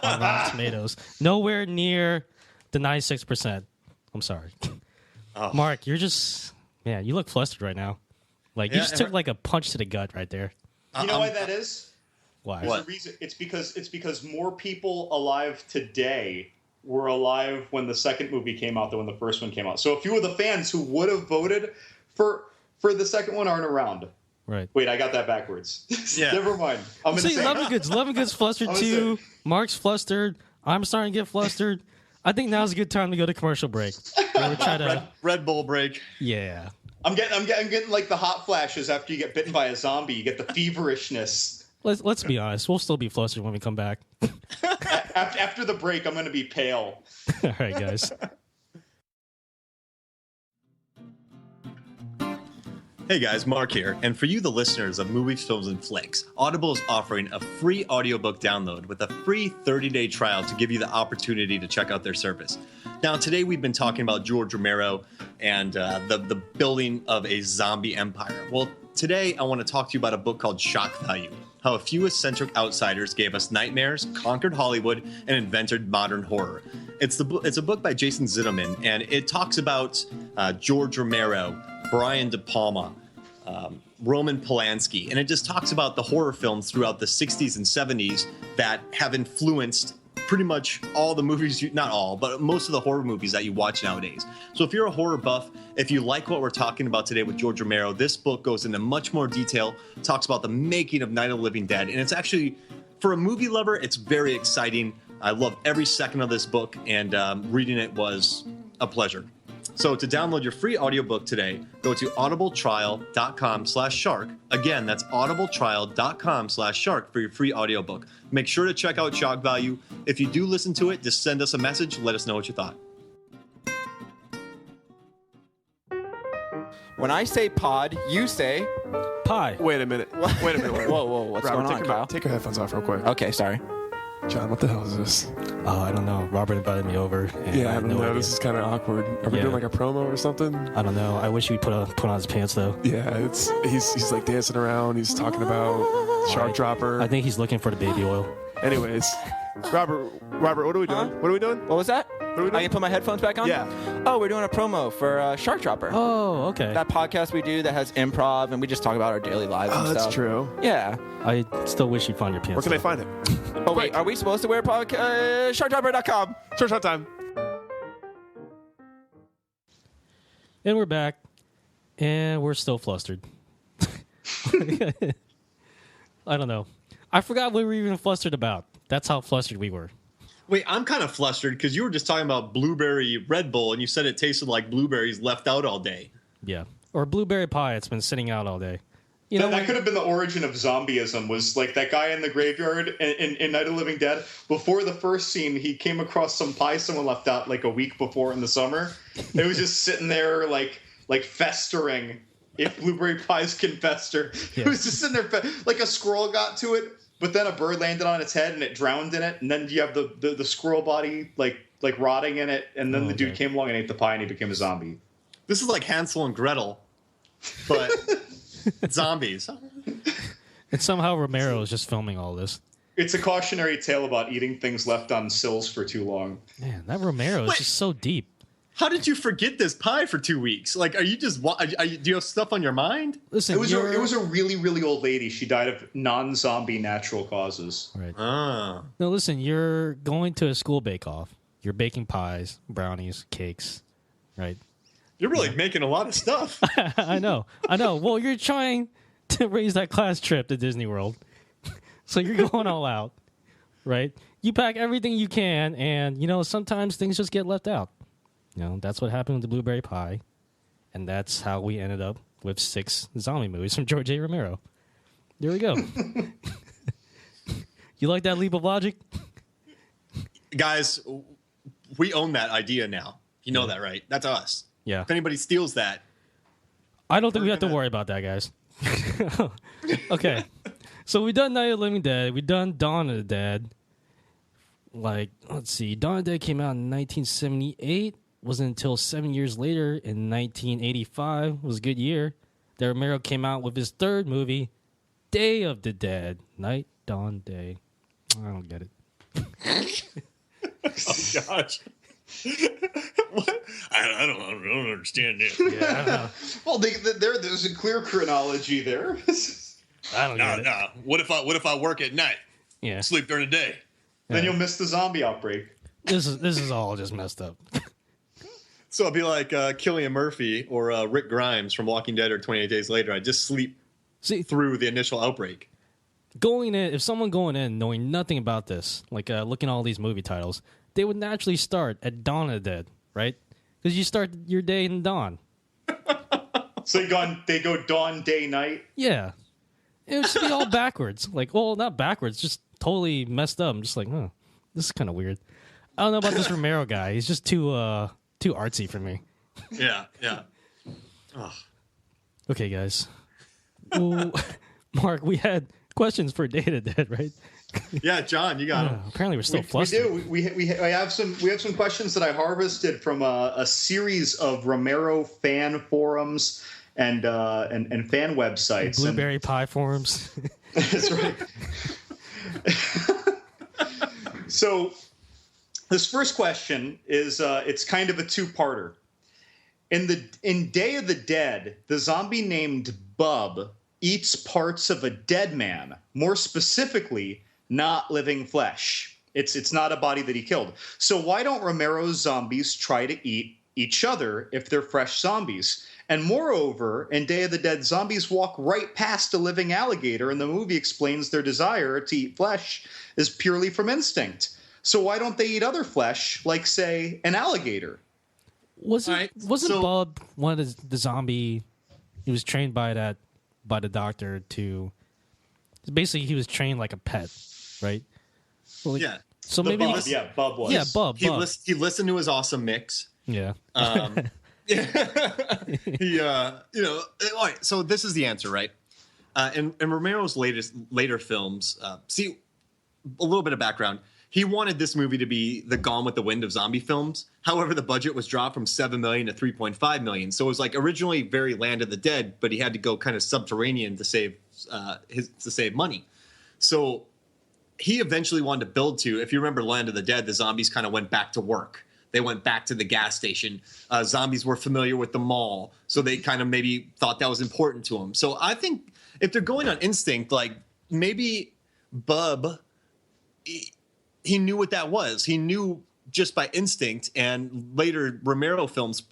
on Rotten Tomatoes. Nowhere near the 96%. I'm sorry. Oh. Mark, you're just you look flustered right now. Like you just took like a punch to the gut right there. You know why that is? Why? There's a reason. It's because more people alive today were alive when the second movie came out than when the first one came out. So a few of the fans who would have voted for the second one aren't around. Right. Wait, I got that backwards. Yeah. Never mind. I'm See, Levingood's flustered too. Mark's flustered. I'm starting to get flustered. I think now's a good time to go to commercial break. We'll try to Red Bull break. Yeah. I'm getting like the hot flashes after you get bitten by a zombie. You get the feverishness. Let's be honest. We'll still be flustered when we come back. After the break, I'm going to be pale. All right, guys. Hey guys, Mark here, and for you, the listeners of Movies, Films, and Flicks, Audible is offering a free audiobook download with a free 30-day trial to give you the opportunity to check out their service. Now, today we've been talking about George Romero and the building of a zombie empire. Well, today I want to talk to you about a book called Shock Value: How a Few Eccentric Outsiders Gave Us Nightmares, Conquered Hollywood, and Invented Modern Horror. It's a book by Jason Zinoman, and it talks about George Romero, Brian De Palma, Roman Polanski, and it just talks about the horror films throughout the 60s and 70s that have influenced pretty much all the movies, not all, but most of the horror movies that you watch nowadays. So if you're a horror buff, if you like what we're talking about today with George Romero, this book goes into much more detail, talks about the making of Night of the Living Dead, and it's actually, for a movie lover, it's very exciting. I love every second of this book, and reading it was a pleasure. So to download your free audiobook today, go to audibletrial.com/shark. Again, that's audibletrial.com/shark for your free audiobook. Make sure to check out Shock Value. If you do listen to it, just send us a message. Let us know what you thought. When I say pod, you say pie. Wait a minute. Whoa, what's Robert, going on, Kyle? take your headphones off real quick. Okay, sorry. John, what the hell is this? I don't know. Robert invited me over. And Yeah, I had don't no know. idea. This is kind of awkward. Are we doing like a promo or something? I don't know. I wish he'd put on his pants though. Yeah, he's like dancing around. He's talking about Shark Dropper. I think he's looking for the baby oil. Anyways, Robert, what are we doing? What are we doing? What was that? What are we doing? I can put my headphones back on? Yeah. Oh, we're doing a promo for Shark Dropper. Oh, okay. That podcast we do that has improv, and we just talk about our daily lives and Oh, stuff. that's true. Yeah. I still wish you'd find your pants. Where can I find it? Oh, wait, are we supposed to wear sharkdropper.com? Short time. And we're back, and we're still flustered. I don't know. I forgot what we were even flustered about. That's how flustered we were. Wait, I'm kind of flustered because you were just talking about blueberry Red Bull, and you said it tasted like blueberries left out all day. Yeah. Or blueberry pie. It's been sitting out all day. You know, That could have been the origin of zombieism, was like that guy in the graveyard in Night of the Living Dead. Before the first scene, he came across some pie someone left out like a week before in the summer. It was just sitting there like festering. If blueberry pies can fester. Yeah. It was just sitting there, like a squirrel got to it, but then a bird landed on its head and it drowned in it. And then you have the squirrel body like rotting in it. And then the dude came along and ate the pie and he became a zombie. This is like Hansel and Gretel, but zombies. and somehow Romero is just filming all this. It's a cautionary tale about eating things left on sills for too long. Man, that Romero is just so deep. How did you forget this pie for 2 weeks? Like, are you just? Do you have stuff on your mind? Listen, It was a really, really old lady. She died of non-zombie natural causes. right. Ah. No, listen, you're going to a school bake-off. You're baking pies, brownies, cakes, right? You're really making a lot of stuff. I know. Well, you're trying to raise that class trip to Disney World. So you're going all out, right? You pack everything you can, and, sometimes things just get left out. That's what happened with the blueberry pie. And that's how we ended up with 6 zombie movies from George A. Romero. There we go. You like that leap of logic? Guys, we own that idea now. You know that, right? That's us. Yeah. If anybody steals that, I don't think we have to worry about that, guys. Okay. So we've done Night of the Living Dead. We've done Dawn of the Dead. Let's see. Dawn of the Dead came out in 1978. Wasn't until 7 years later in 1985. Was a good year. That Romero came out with his 3rd movie, Day of the Dead. Night, Dawn, Day. I don't get it. oh gosh. What? I don't understand it. Yeah, I don't know. Well, there's a clear chronology there. I don't get it. No. What if I work at night? Yeah, Sleep during the day. Then you'll miss the zombie outbreak. this is all just messed up. So I'll be like Cillian Murphy or Rick Grimes from Walking Dead or 28 Days Later. I just sleep through the initial outbreak. If someone going in knowing nothing about this, like looking at all these movie titles, they would naturally start at Dawn of the Dead, right? Because you start your day in dawn. So they go dawn, day, night. Yeah. It would just be all backwards. Like, well, not backwards, just totally messed up. I'm just like, this is kind of weird. I don't know about this Romero guy. He's just too artsy for me. Yeah. Oh. Okay, guys. Well, Mark, we had questions for Day to Dead, right? Yeah, John, you got them. Apparently, we're still We flustered. do. We have some questions that I harvested from a series of Romero fan forums and fan websites. Blueberry pie forums. That's right. So this first question is it's kind of a two-parter. In Day of the Dead, the zombie named Bub eats parts of a dead man, more specifically, not living flesh. It's not a body that he killed. So why don't Romero's zombies try to eat each other if they're fresh zombies? And moreover, in Day of the Dead, zombies walk right past a living alligator, and the movie explains their desire to eat flesh is purely from instinct. So why don't they eat other flesh, like, say, an alligator? Wasn't Bub one of the zombie? He was trained by the doctor to. Basically, he was trained like a pet, right? Well, Yeah. So The maybe Bub. Yeah, Bub was. yeah, Bub. He listened to his awesome mix. Yeah. He, all right. So this is the answer, right? In Romero's later films, see a little bit of background. He wanted this movie to be the Gone with the Wind of zombie films. However, the budget was dropped from $7 million to $3.5 million. So it was like originally very Land of the Dead, but he had to go kind of subterranean to save money. So he eventually wanted to build to. If you remember Land of the Dead, the zombies kind of went back to work. They went back to the gas station. Zombies were familiar with the mall, so they kind of maybe thought that was important to them. So I think if they're going on instinct, like maybe Bub, he knew what that was. He knew just by instinct, and later Romero films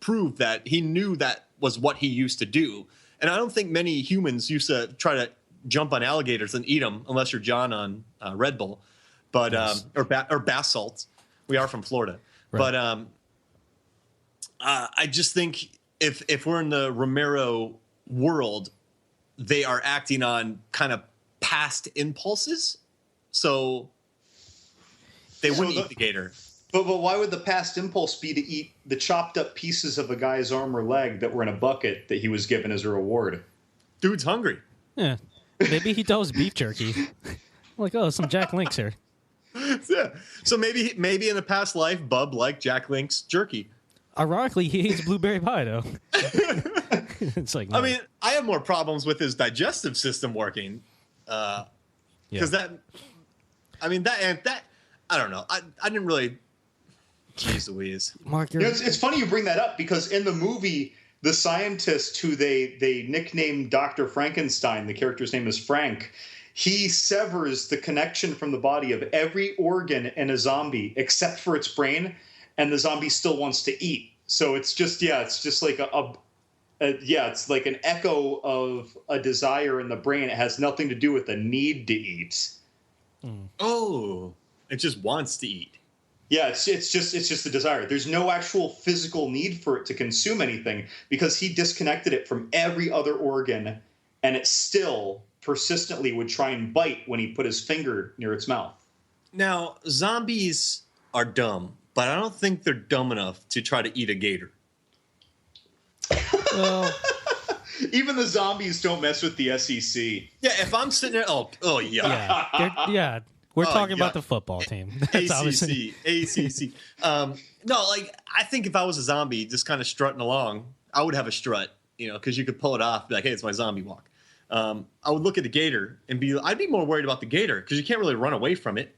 proved that he knew that was what he used to do. And I don't think many humans used to try to jump on alligators and eat them, unless you're John on Red Bull, but Yes. or bath salts. We are from Florida. Right. But I just think if we're in the Romero world, they are acting on kind of past impulses, so they wouldn't eat the gator. But why would the past impulse be to eat the chopped up pieces of a guy's arm or leg that were in a bucket that he was given as a reward? Dude's hungry. Yeah. Maybe he thought it was beef jerky. Like, some Jack Links here. Yeah. So maybe in a past life, Bub liked Jack Link's jerky. Ironically, he eats blueberry pie, though. It's like, no. I mean, I have more problems with his digestive system working. Because that I don't know. I didn't really. Jeez Louise. Mark, It's funny you bring that up because in the movie, the scientist who they nicknamed Dr. Frankenstein, the character's name is Frank, he severs the connection from the body of every organ in a zombie except for its brain, and the zombie still wants to eat. So it's just like it's like an echo of a desire in the brain. It has nothing to do with the need to eat. Oh, it just wants to eat. Yeah, it's just a desire. There's no actual physical need for it to consume anything because he disconnected it from every other organ, and it still persistently would try and bite when he put his finger near its mouth. Now, zombies are dumb, but I don't think they're dumb enough to try to eat a gator. well, Even the zombies don't mess with the SEC. Yeah, if I'm sitting there, yeah. We're talking about the football team. That's obviously ACC. No, like I think if I was a zombie just kind of strutting along, I would have a strut, because you could pull it off, be like, hey, it's my zombie walk. I would look at the gator and I'd be more worried about the gator because you can't really run away from it.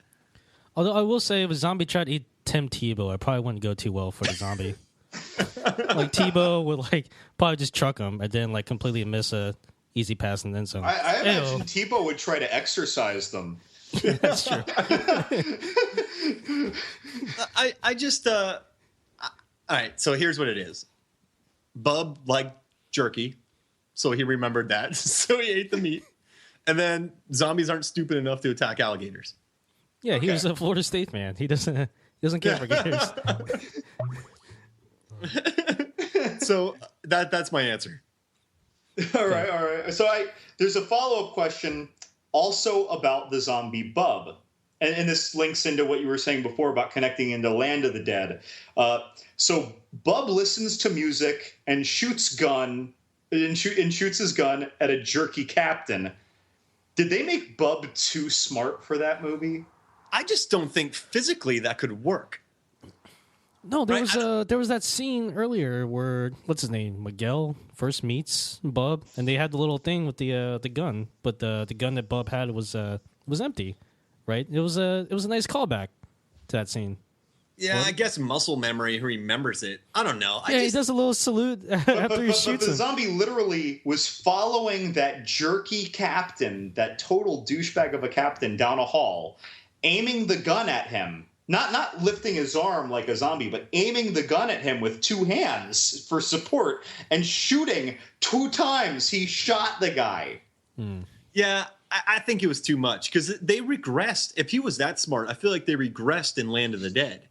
Although I will say, if a zombie tried to eat Tim Tebow, it probably wouldn't go too well for the zombie. Like Tebow would like probably just truck him and then like completely miss a easy pass and then some. I imagine Tebow would try to exercise them. That's true. I just all right. So here's what it is. Bub liked jerky, so he remembered that. So he ate the meat, and then zombies aren't stupid enough to attack alligators. Yeah, he was a Florida State man. He doesn't care for gators. So that's my answer. All right. So there's a follow-up question also about the zombie Bub. And this links into what you were saying before about connecting into Land of the Dead. So Bub listens to music and shoots his gun at a jerky captain. Did they make Bub too smart for that movie? I just don't think physically that could work. No, there was that scene earlier where what's his name, Miguel first meets Bub, and they had the little thing with the gun, but the gun that Bub had was empty, right? It was a nice callback to that scene. Yeah, I guess muscle memory. Who remembers it? I don't know. He does a little salute after he shoots but the him. zombie literally was following that jerky captain, that total douchebag of a captain, down a hall, aiming the gun at him. Not lifting his arm like a zombie, but aiming the gun at him with two hands for support and shooting 2 times. He shot the guy. Yeah, I think it was too much because they regressed. If he was that smart, I feel like they regressed in Land of the Dead.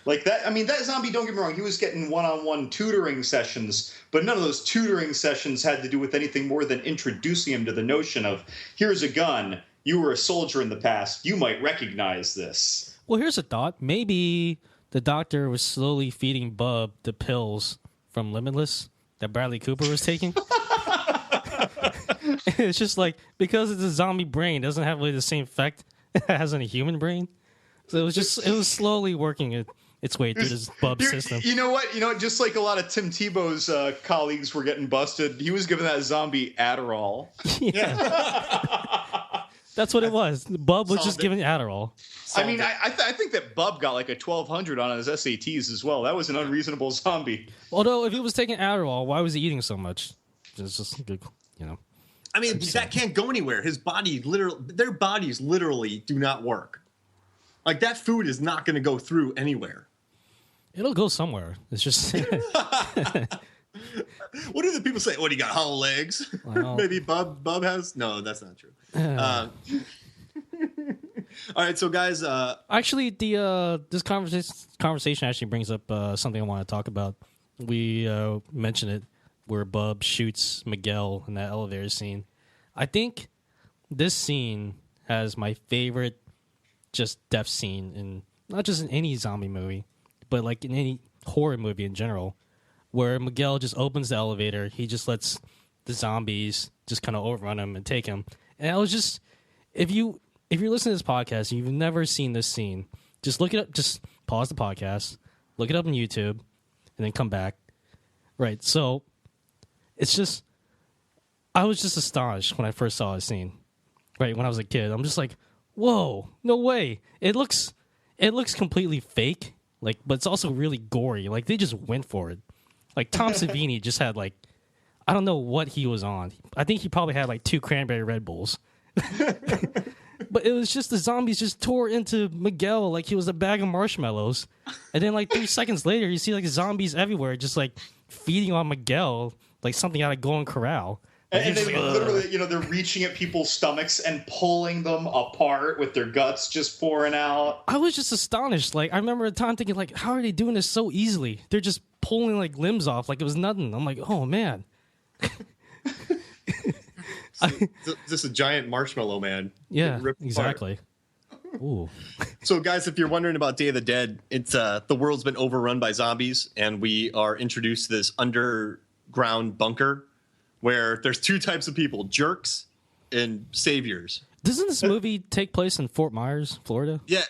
Like that, I mean, that zombie, don't get me wrong, he was getting one-on-one tutoring sessions, but none of those tutoring sessions had to do with anything more than introducing him to the notion of, here's a gun, you were a soldier in the past, you might recognize this. Well, here's a thought. Maybe the doctor was slowly feeding Bub the pills from Limitless that Bradley Cooper was taking. It's just like, because it's a zombie brain, it doesn't have really the same effect it has on a human brain. So it was slowly working its way through this Bub system. You know what? Just like a lot of Tim Tebow's colleagues were getting busted, he was giving that zombie Adderall. That's what it was. Bub was just giving Adderall. I mean, I think that Bub got like a 1200 on his SATs as well. That was an unreasonable zombie. Although, if he was taking Adderall, why was he eating so much? It's just good, I mean, that can't go anywhere. Their bodies literally do not work. Like, that food is not going to go through anywhere. It'll go somewhere. It's just... What do the people say? What, he got hollow legs? Well, maybe Bub has? No, that's not true. All right, so guys... Actually, this conversation actually brings up something I want to talk about. We mentioned it, where Bub shoots Miguel in that elevator scene. I think this scene has my favorite just death scene in, not just in any zombie movie, but like in any horror movie in general, where Miguel just opens the elevator. He just lets the zombies just kind of overrun him and take him. And I was just, if you're listening to this podcast and you've never seen this scene, just look it up. Just pause the podcast, look it up on YouTube, and then come back. Right. So it's just, I was just astonished when I first saw this scene. Right, when I was a kid, I'm just like, whoa, no way. It looks completely fake, like, but it's also really gory. Like, they just went for it. Like, Tom Savini just had, like, I don't know what he was on. I think he probably had like 2 cranberry Red Bulls. But it was just the zombies just tore into Miguel like he was a bag of marshmallows. And then like 3 seconds later, you see like zombies everywhere just like feeding on Miguel like something out of Golden Corral. And they literally, they're reaching at people's stomachs and pulling them apart with their guts just pouring out. I was just astonished. Like, I remember a time thinking, like, how are they doing this so easily? They're just pulling, like, limbs off like it was nothing. I'm like, oh, man. Just a giant marshmallow man. Yeah, exactly. Ooh. So, guys, if you're wondering about Day of the Dead, it's the world's been overrun by zombies, and we are introduced to this underground bunker where there's 2 types of people, jerks and saviors. Doesn't this movie take place in Fort Myers, Florida? Yeah.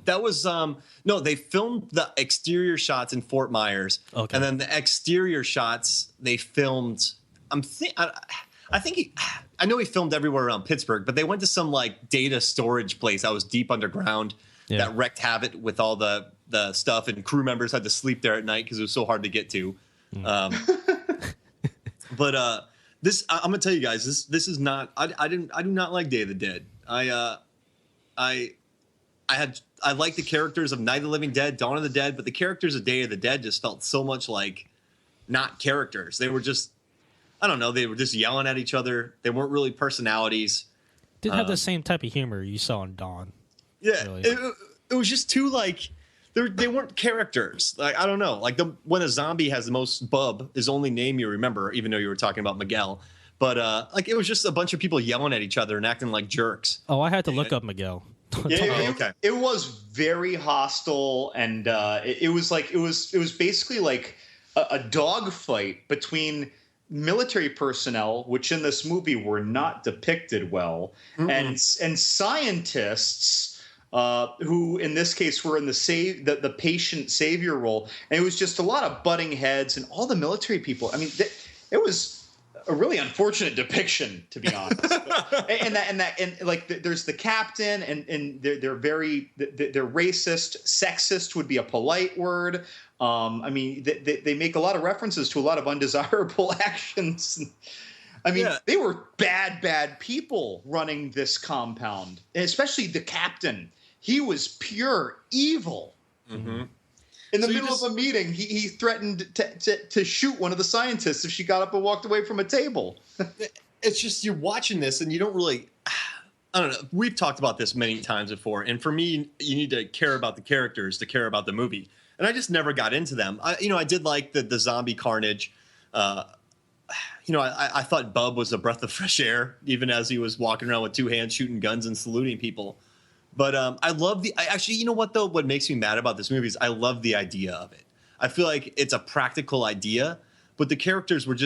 That was no, they filmed the exterior shots in Fort Myers. Okay. And then the exterior shots they filmed I know he filmed everywhere around Pittsburgh, but they went to some like data storage place that was deep underground that wrecked havoc with all the stuff, and crew members had to sleep there at night because it was so hard to get to. But this, I'm gonna tell you guys, this is not. I do not like Day of the Dead. I like the characters of Night of the Living Dead, Dawn of the Dead, but the characters of Day of the Dead just felt so much like not characters. They were just, I don't know, they were just yelling at each other. They weren't really personalities. Didn't have the same type of humor you saw in Dawn. Yeah, really. it was just too like they weren't characters. Like, I don't know, like when a zombie has the most bub, his only name you remember, even though you were talking about Miguel. But like, it was just a bunch of people yelling at each other and acting like jerks. Oh, I had to look up Miguel. It was very hostile, and it was basically like a dogfight between military personnel, which in this movie were not depicted well, and scientists who in this case were in the patient savior role, and it was just a lot of butting heads and all the military people. I mean, it was a really unfortunate depiction, to be honest. There's the captain, and they're racist. Sexist would be a polite word. I mean, they make a lot of references to a lot of undesirable actions. I mean, they were bad people running this compound, and especially the captain. He was pure evil. Mm-hmm. In the middle of a meeting, he threatened to shoot one of the scientists if she got up and walked away from a table. It's just, you're watching this and you don't really, I don't know. We've talked about this many times before. And for me, you need to care about the characters to care about the movie. And I just never got into them. I did like the zombie carnage. I thought Bub was a breath of fresh air, even as he was walking around with two hands shooting guns and saluting people. But I love actually, you know what, though? What makes me mad about this movie is I love the idea of it. I feel like it's a practical idea, but the characters were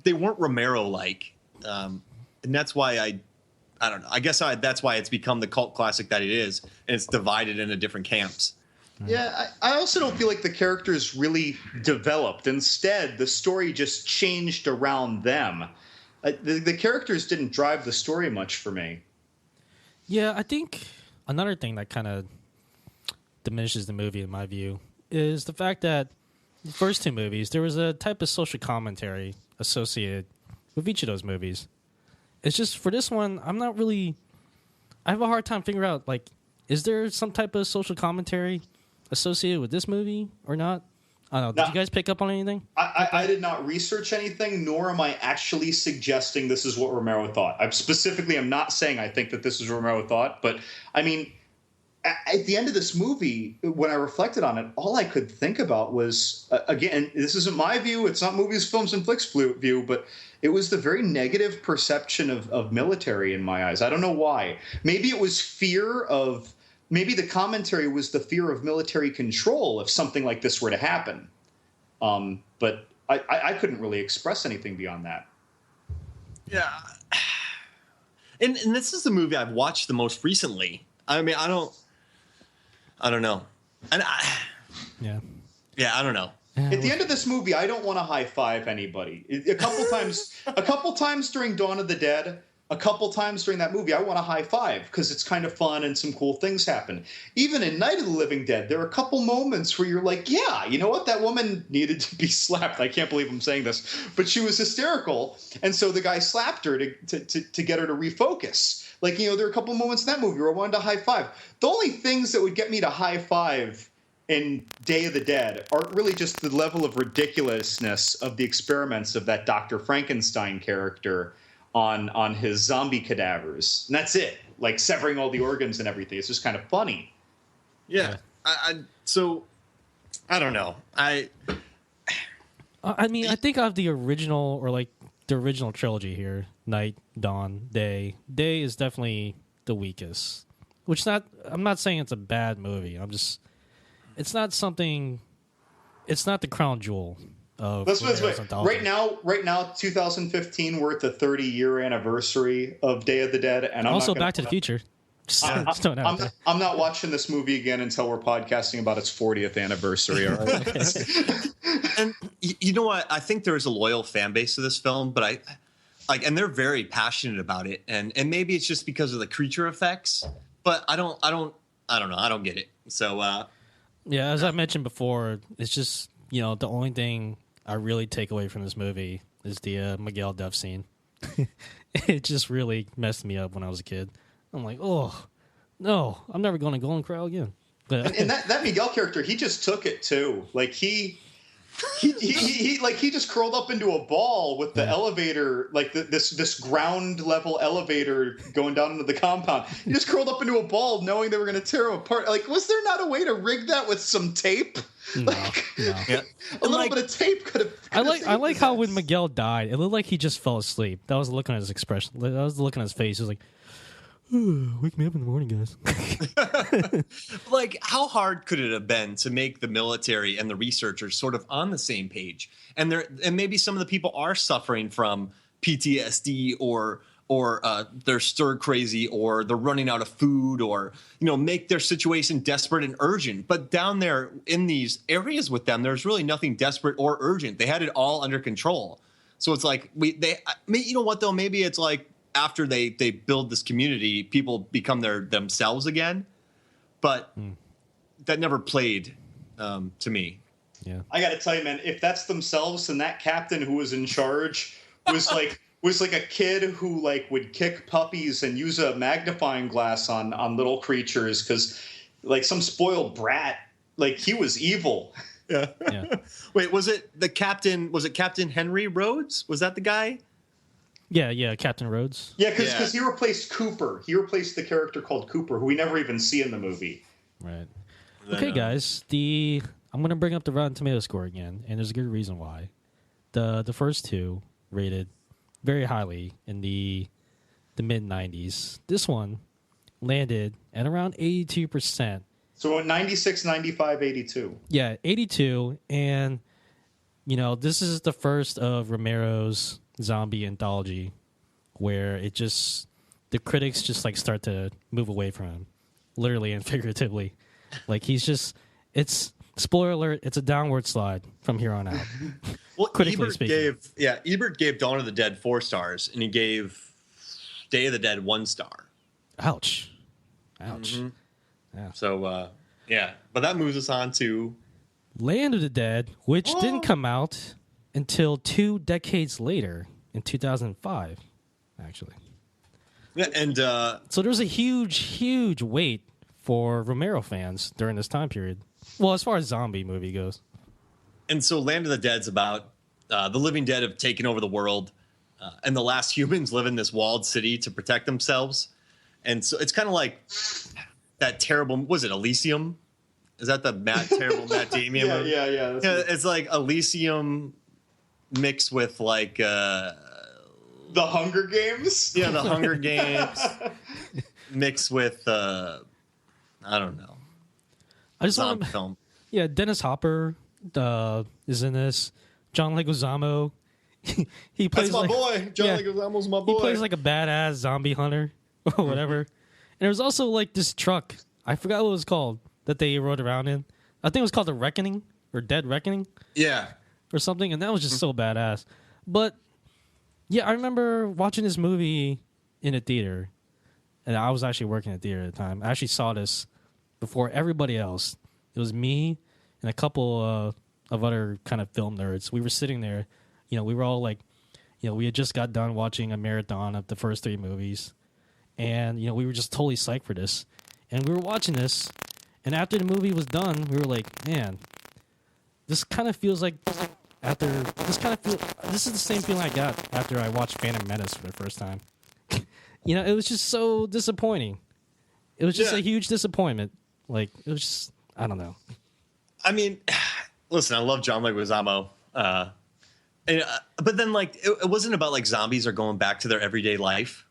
they weren't Romero-like. And that's why I don't know. I guess that's why it's become the cult classic that it is, and it's divided into different camps. Yeah, I also don't feel like the characters really developed. Instead, the story just changed around them. The characters didn't drive the story much for me. Yeah, I think another thing that kind of diminishes the movie, in my view, is the fact that the first two movies, there was a type of social commentary associated with each of those movies. It's just, for this one, I have a hard time figuring out, like, is there some type of social commentary associated with this movie or not? I don't know. Did you guys pick up on anything? I did not research anything, nor am I actually suggesting this is what Romero thought. I'm not saying I think that this is what Romero thought, but I mean, at the end of this movie, when I reflected on it, all I could think about was, again, this isn't my view, it's not Movies, Films, and Flicks view, but it was the very negative perception of military in my eyes. I don't know why. Maybe it was maybe the commentary was the fear of military control if something like this were to happen. But I couldn't really express anything beyond that. Yeah. And this is the movie I've watched the most recently. I mean, I don't know. And I don't know. At the end of this movie, I don't want to high five anybody. A couple times during Dawn of the Dead, a couple times during that movie, I want to high five because it's kind of fun and some cool things happen. Even in Night of the Living Dead, there are a couple moments where you're like, yeah, you know what? That woman needed to be slapped. I can't believe I'm saying this, but she was hysterical. And so the guy slapped her to get her to refocus. Like, you know, there are a couple moments in that movie where I wanted to high five. The only things that would get me to high five in Day of the Dead aren't really just the level of ridiculousness of the experiments of that Dr. Frankenstein character on his zombie cadavers. And that's it. Like severing all the organs and everything. It's just kind of funny. Yeah. So I don't know. I mean, I think of the original, or like the original trilogy here, Night, Dawn, Day. Day is definitely the weakest. I'm not saying it's a bad movie. It's not the crown jewel of right now 2015, we're at the 30-year anniversary of Day of the Dead, and I'm also not Back to the Future. I'm not watching this movie again until we're podcasting about its 40th anniversary. All right? And you know what? I think there's a loyal fan base to this film, but and they're very passionate about it, and maybe it's just because of the creature effects. But I don't I don't know. I don't get it. So Yeah, as I mentioned before, it's just, the only thing I really take away from this movie is the Miguel death scene. It just really messed me up when I was a kid. I'm like, oh, no, I'm never going to Golden Corral again. But, and that Miguel character, he just took it too. Like he just curled up into a ball with the elevator, like this ground level elevator going down into the compound. He just curled up into a ball, knowing they were going to tear him apart. Like, was there not a way to rig that with some tape? No. yeah. A little bit of tape could have. I like how when Miguel died, it looked like he just fell asleep. That was the look on his expression. That was the look on his face. He was like, wake me up in the morning, guys. Like, how hard could it have been to make the military and the researchers sort of on the same page? And maybe some of the people are suffering from PTSD or they're stir crazy, or they're running out of food, or make their situation desperate and urgent. But down there in these areas with them, there's really nothing desperate or urgent. They had it all under control. So it's like you know what though? Maybe it's like after they build this community, people become themselves again. But that never played to me. Yeah, I got to tell you, man, if that's themselves, then that captain who was in charge was like a kid who would kick puppies and use a magnifying glass on little creatures because some spoiled brat. Like, he was evil. Yeah. Wait, was it Captain Henry Rhodes? Was that the guy? Yeah, Captain Rhodes. Yeah, because he replaced Cooper. He replaced the character called Cooper, who we never even see in the movie. Right. Okay, guys. I'm going to bring up the Rotten Tomato score again, and there's a good reason why. The first two rated very highly in the mid-90s. This one landed at around 82%. So 96, 95, 82. Yeah, 82. And, this is the first of Romero's zombie anthology where the critics just start to move away from him, literally and figuratively. It's spoiler alert, it's a downward slide from here on out. Well, critically Ebert speaking. Ebert gave Dawn of the Dead 4 stars, and he gave Day of the Dead 1 star. Ouch. Mm-hmm. Yeah. So, but that moves us on to Land of the Dead, which didn't come out until 2 decades later, in 2005, actually. Yeah, and so there was a huge wait for Romero fans during this time period. Well, as far as zombie movie goes. And so Land of the Dead's about the living dead have taken over the world, and the last humans live in this walled city to protect themselves. And so it's kind of like that terrible, was it Elysium? Is that the terrible Matt Damon movie? Yeah. It's like Elysium mixed with The Hunger Games? Yeah, The Hunger Games mixed with, I don't know. I just want to film. Yeah, Dennis Hopper is in this. John Leguizamo. He plays That's my boy. John Leguizamo's my boy. He plays like a badass zombie hunter or whatever. And there was also this truck. I forgot what it was called that they rode around in. I think it was called The Reckoning or Dead Reckoning. Yeah. Or something. And that was just so badass. But yeah, I remember watching this movie in a theater. And I was actually working at a theater at the time. I actually saw this before everybody else. It was me and a couple of other kind of film nerds. We were sitting there. We were all we had just got done watching a marathon of the first 3 movies. And, we were just totally psyched for this. And we were watching this. And after the movie was done, we were like, man, this kind of feels like this is the same feeling I got after I watched Phantom Menace for the first time. It was just so disappointing. It was just a huge disappointment. It was just, I don't know. I mean, listen, I love John Leguizamo. But then, it wasn't about, zombies are going back to their everyday life.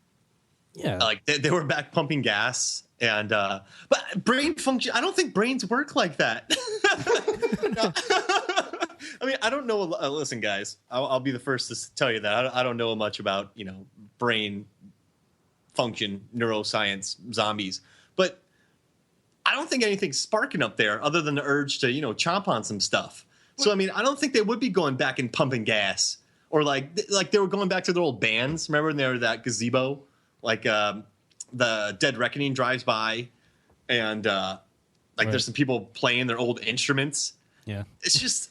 Yeah. They were back pumping gas. And, but brain function, I don't think brains work like that. I mean, I don't know. Listen, guys, I'll be the first to tell you that. I don't know much about, brain function, neuroscience, zombies. But I don't think anything's sparking up there other than the urge to, chomp on some stuff. So, I mean, I don't think they would be going back and pumping gas. Or like they were going back to their old bands. Remember when they were that gazebo? The Dead Reckoning drives by and like there's some people playing their old instruments. Yeah, it's just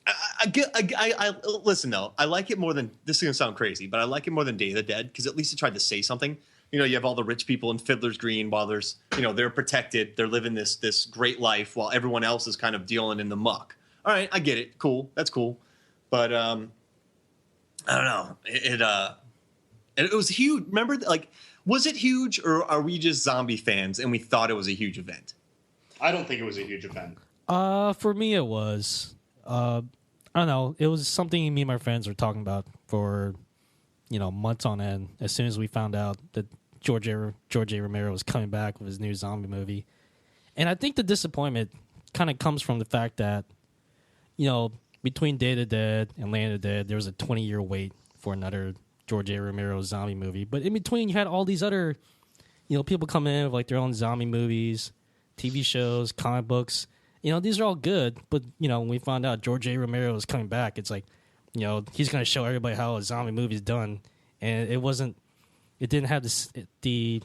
I listen though. I like it more than, this is gonna sound crazy, but I like it more than Day of the Dead because at least it tried to say something. You know, you have all the rich people in Fiddler's Green while there's, you know, they're protected, they're living this great life while everyone else is kind of dealing in the muck. All right, I get it, cool, that's cool, but I don't know. It was huge. Remember, like, was it huge, or are we just zombie fans and we thought it was a huge event? I don't think it was a huge event. For me, it was. I don't know. It was something me and my friends were talking about for, you know, months on end. As soon as we found out that George A. Romero was coming back with his new zombie movie, and I think the disappointment kind of comes from the fact that, you know, between Day of the Dead and Land of the Dead, there was a 20-year wait for another George A. Romero zombie movie. But in between, you had all these other, you know, people come in with like their own zombie movies, TV shows, comic books. You know, these are all good. But, you know, when we found out George A. Romero was coming back, it's like, you know, he's going to show everybody how a zombie movie is done. And it didn't have the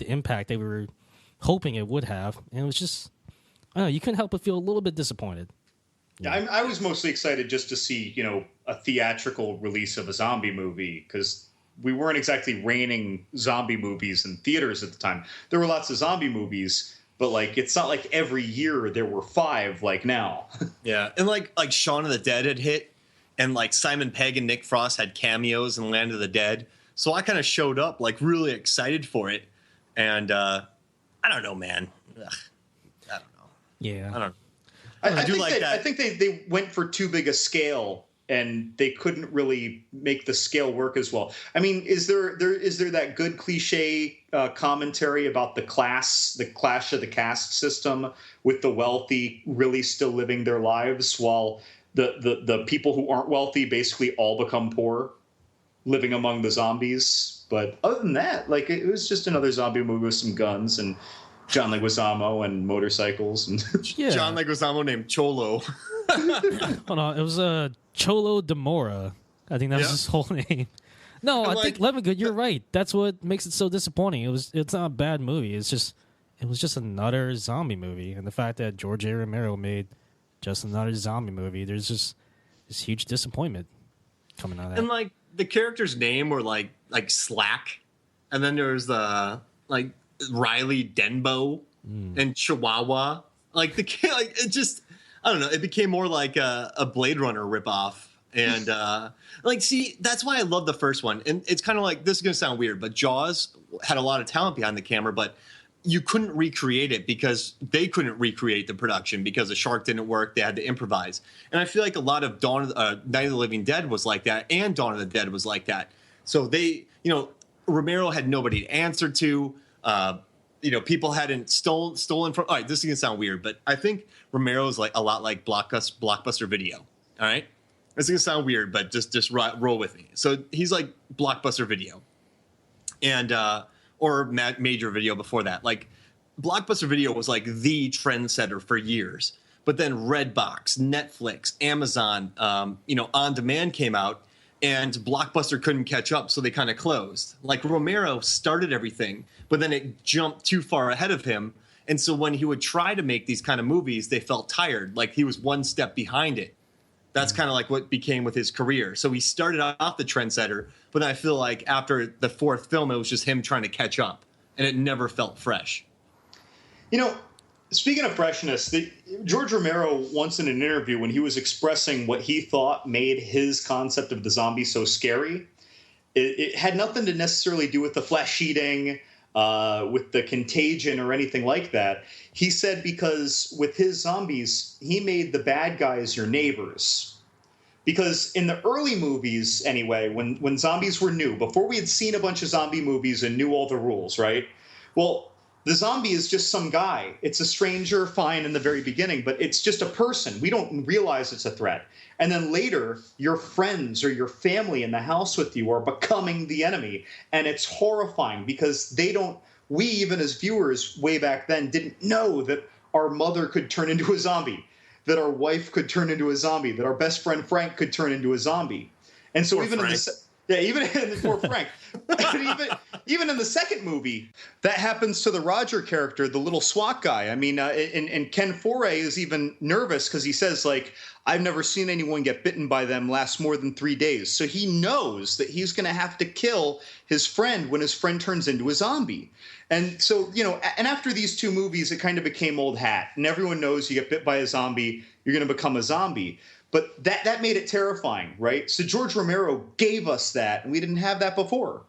impact they were hoping it would have. And it was just, I don't know, you couldn't help but feel a little bit disappointed. Yeah, I was mostly excited just to see, you know, a theatrical release of a zombie movie, because we weren't exactly raining zombie movies in theaters at the time. There were lots of zombie movies, but like it's not like every year there were 5 like now. Yeah, and like Shaun of the Dead had hit, and like Simon Pegg and Nick Frost had cameos in Land of the Dead, so I kind of showed up like really excited for it, and I don't know, man. Ugh. I don't know. Yeah, I don't know. I do think like that. I think they went for too big a scale, and they couldn't really make the scale work as well. I mean, is there that good cliche commentary about the clash of the caste system, with the wealthy really still living their lives while the people who aren't wealthy basically all become poor, living among the zombies? But other than that, like, it was just another zombie movie with some guns and John Leguizamo and motorcycles and yeah. John Leguizamo named Cholo. Hold on, it was Cholo de Mora. I think that was his whole name. No, And I think Levingood, you're right. That's what makes it so disappointing. It's not a bad movie. It was just another zombie movie, and the fact that George A. Romero made just another zombie movie, there's just this huge disappointment coming out of that. And like the character's name were like Slack, and then there was the like Riley Denbo and Chihuahua. Like it just, I don't know. It became more like a Blade Runner ripoff. And like, see, that's why I love the first one. And it's kind of like, this is going to sound weird, but Jaws had a lot of talent behind the camera, but you couldn't recreate it because they couldn't recreate the production because the shark didn't work. They had to improvise. And I feel like a lot of Night of the Living Dead was like that, and Dawn of the Dead was like that. So they, you know, Romero had nobody to answer to. You know, people hadn't stolen from. All right, this is gonna sound weird, but I think Romero is like a lot like Blockbuster Video. All right, this is gonna sound weird, but just roll with me. So he's like Blockbuster Video, and or Major Video before that. Like Blockbuster Video was like the trendsetter for years, but then Redbox, Netflix, Amazon, you know, On Demand came out. And Blockbuster couldn't catch up, so they kind of closed. Like Romero started everything, but then it jumped too far ahead of him. And so when he would try to make these kind of movies, they felt tired, like he was one step behind it. That's kind of like what became with his career. So he started off the trendsetter, but then I feel like after the 4th film, it was just him trying to catch up, and it never felt fresh. You know, speaking of freshness, George Romero once in an interview, when he was expressing what he thought made his concept of the zombie so scary, it had nothing to necessarily do with the flesh eating, with the contagion or anything like that. He said because with his zombies, he made the bad guys your neighbors. Because in the early movies, anyway, when zombies were new, before we had seen a bunch of zombie movies and knew all the rules, right? Well, the zombie is just some guy. It's a stranger, fine, in the very beginning, but it's just a person. We don't realize it's a threat. And then later, your friends or your family in the house with you are becoming the enemy. And it's horrifying because we even as viewers way back then didn't know that our mother could turn into a zombie, that our wife could turn into a zombie, that our best friend Frank could turn into a zombie. And so Yeah, even in poor Frank. even in the second movie, that happens to the Roger character, the little SWAT guy. I mean, and Ken Foray is even nervous because he says, like, I've never seen anyone get bitten by them last more than 3 days. So he knows that he's going to have to kill his friend when his friend turns into a zombie. And so, and after these two movies, it kind of became old hat. And everyone knows you get bit by a zombie, you're going to become a zombie. But that made it terrifying, right? So George Romero gave us that, and we didn't have that before.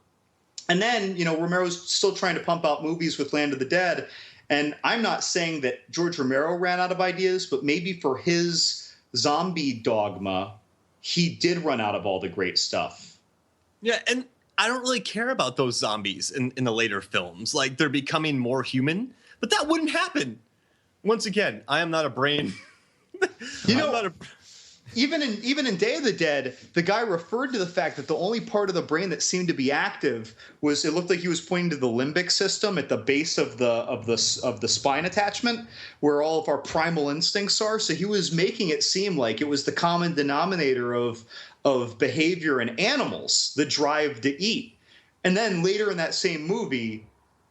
And then, Romero's still trying to pump out movies with Land of the Dead. And I'm not saying that George Romero ran out of ideas, but maybe for his zombie dogma, he did run out of all the great stuff. Yeah, and I don't really care about those zombies in the later films. Like, they're becoming more human, but that wouldn't happen. Once again, I am not a brain. Even in Day of the Dead, the guy referred to the fact that the only part of the brain that seemed to be active was, it looked like he was pointing to the limbic system at the base of the spine attachment, where all of our primal instincts are. So he was making it seem like it was the common denominator of behavior in animals, the drive to eat. And then later in that same movie,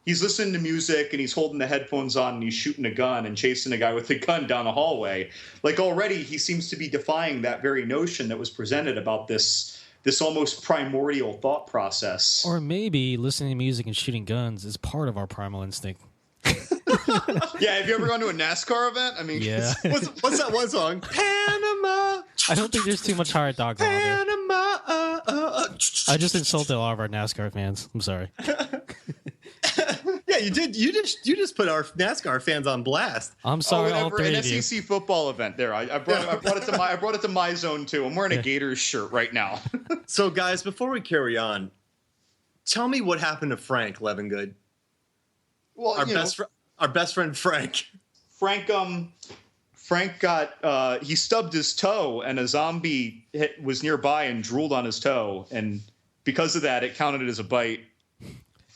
he's listening to music and he's holding the headphones on and he's shooting a gun and chasing a guy with a gun down the hallway. Like, already he seems to be defying that very notion that was presented about this almost primordial thought process. Or maybe listening to music and shooting guns is part of our primal instinct. Yeah, have you ever gone to a NASCAR event? I mean, yeah. What's that one song? Panama. I don't think there's too much hard dog on there. Panama. I just insulted a lot of our NASCAR fans. I'm sorry. Yeah, you did. You just put our NASCAR fans on blast. I'm sorry, all three an of you. SEC football event. There, I brought it to my zone too. I'm wearing a Gators shirt right now. So, guys, before we carry on, tell me what happened to Frank Levengood. Well, our best friend Frank. Frank got he stubbed his toe, and a zombie was nearby and drooled on his toe, and because of that, it counted as a bite.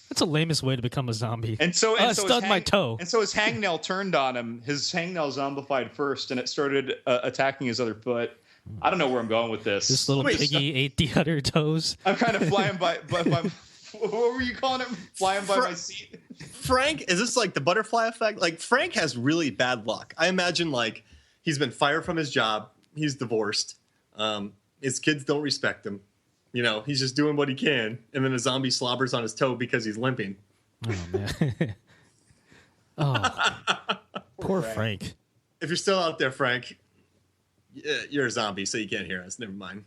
That's the lamest way to become a zombie. And so stubbed my toe. And so his hangnail turned on him. His hangnail zombified first, and it started attacking his other foot. I don't know where I'm going with this. This little piggy ate the other toes. I'm kind of flying by what were you calling it? Flying by my seat. Frank, is this like the butterfly effect? Like, Frank has really bad luck. I imagine, like, he's been fired from his job. He's divorced. His kids don't respect him. He's just doing what he can, and then a zombie slobbers on his toe because he's limping. Oh, man. Oh, poor Frank. If you're still out there, Frank, you're a zombie, so you can't hear us. Never mind.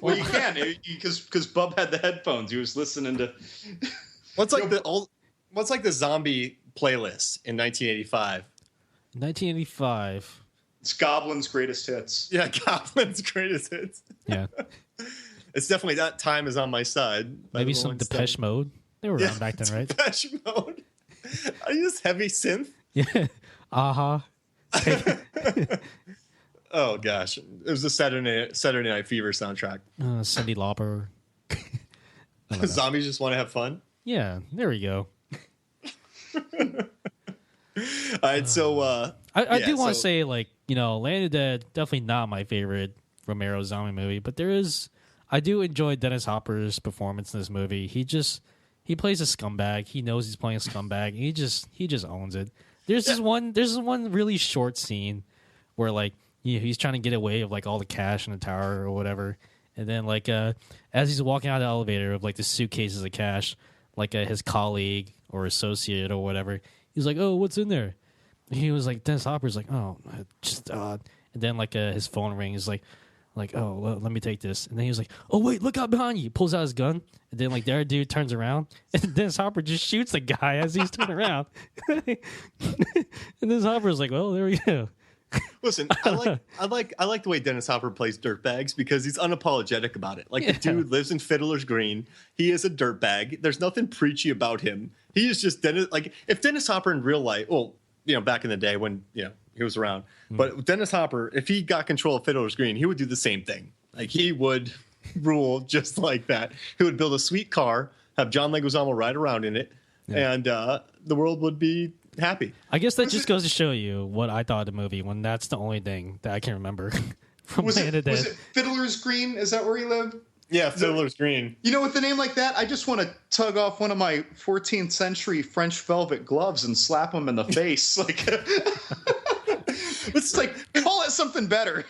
Well, you can, because Bub had the headphones. He was listening to... What's like the zombie playlist in 1985? 1985... It's Goblin's greatest hits. Yeah, Goblin's greatest hits. Yeah. It's definitely That Time Is on My Side. Maybe some Depeche Mode. They were around back then, right? Depeche Mode. I use heavy synth. Yeah. Uh-huh. Oh, gosh. It was the Saturday Night Fever soundtrack. Cyndi Lauper. Zombies just want to have fun? Yeah, there we go. All right, so... I do want to say, like, Land of the Dead, definitely not my favorite Romero zombie movie, but I do enjoy Dennis Hopper's performance in this movie. He plays a scumbag. He knows he's playing a scumbag. And he just owns it. There's this one really short scene where, like, he's trying to get away with, like, all the cash in the tower or whatever, and then, like, as he's walking out of the elevator with, like, the suitcases of cash, like, his colleague or associate or whatever, he's like, "Oh, what's in there?" He was like, Dennis Hopper's like, "Oh, just," and then, like, his phone rings, like, "Oh, let me take this." And then he was like, "Oh, wait, look out behind you." He pulls out his gun, and then, like, the other dude turns around, and Dennis Hopper just shoots the guy as he's turning around. And Dennis Hopper's like, "Well, there we go." Listen, I like the way Dennis Hopper plays dirtbags because he's unapologetic about it. Like, the dude lives in Fiddler's Green. He is a dirtbag. There's nothing preachy about him. He is just Dennis. Like, if Dennis Hopper in real life, well, back in the day when he was around, but Dennis Hopper, if he got control of Fiddler's Green, he would do the same thing. Like, he would rule just like that. He would build a sweet car, have John Leguizamo ride around in it, and the world would be happy. I guess that just goes to show you what I thought of the movie when that's the only thing that I can remember from Land of the Dead. Was it Fiddler's Green? Is that where he lived? Yeah, Fiddler's Green. You know, with a name like that, I just want to tug off one of my 14th century French velvet gloves and slap him in the face. Like, it's like, call it something better.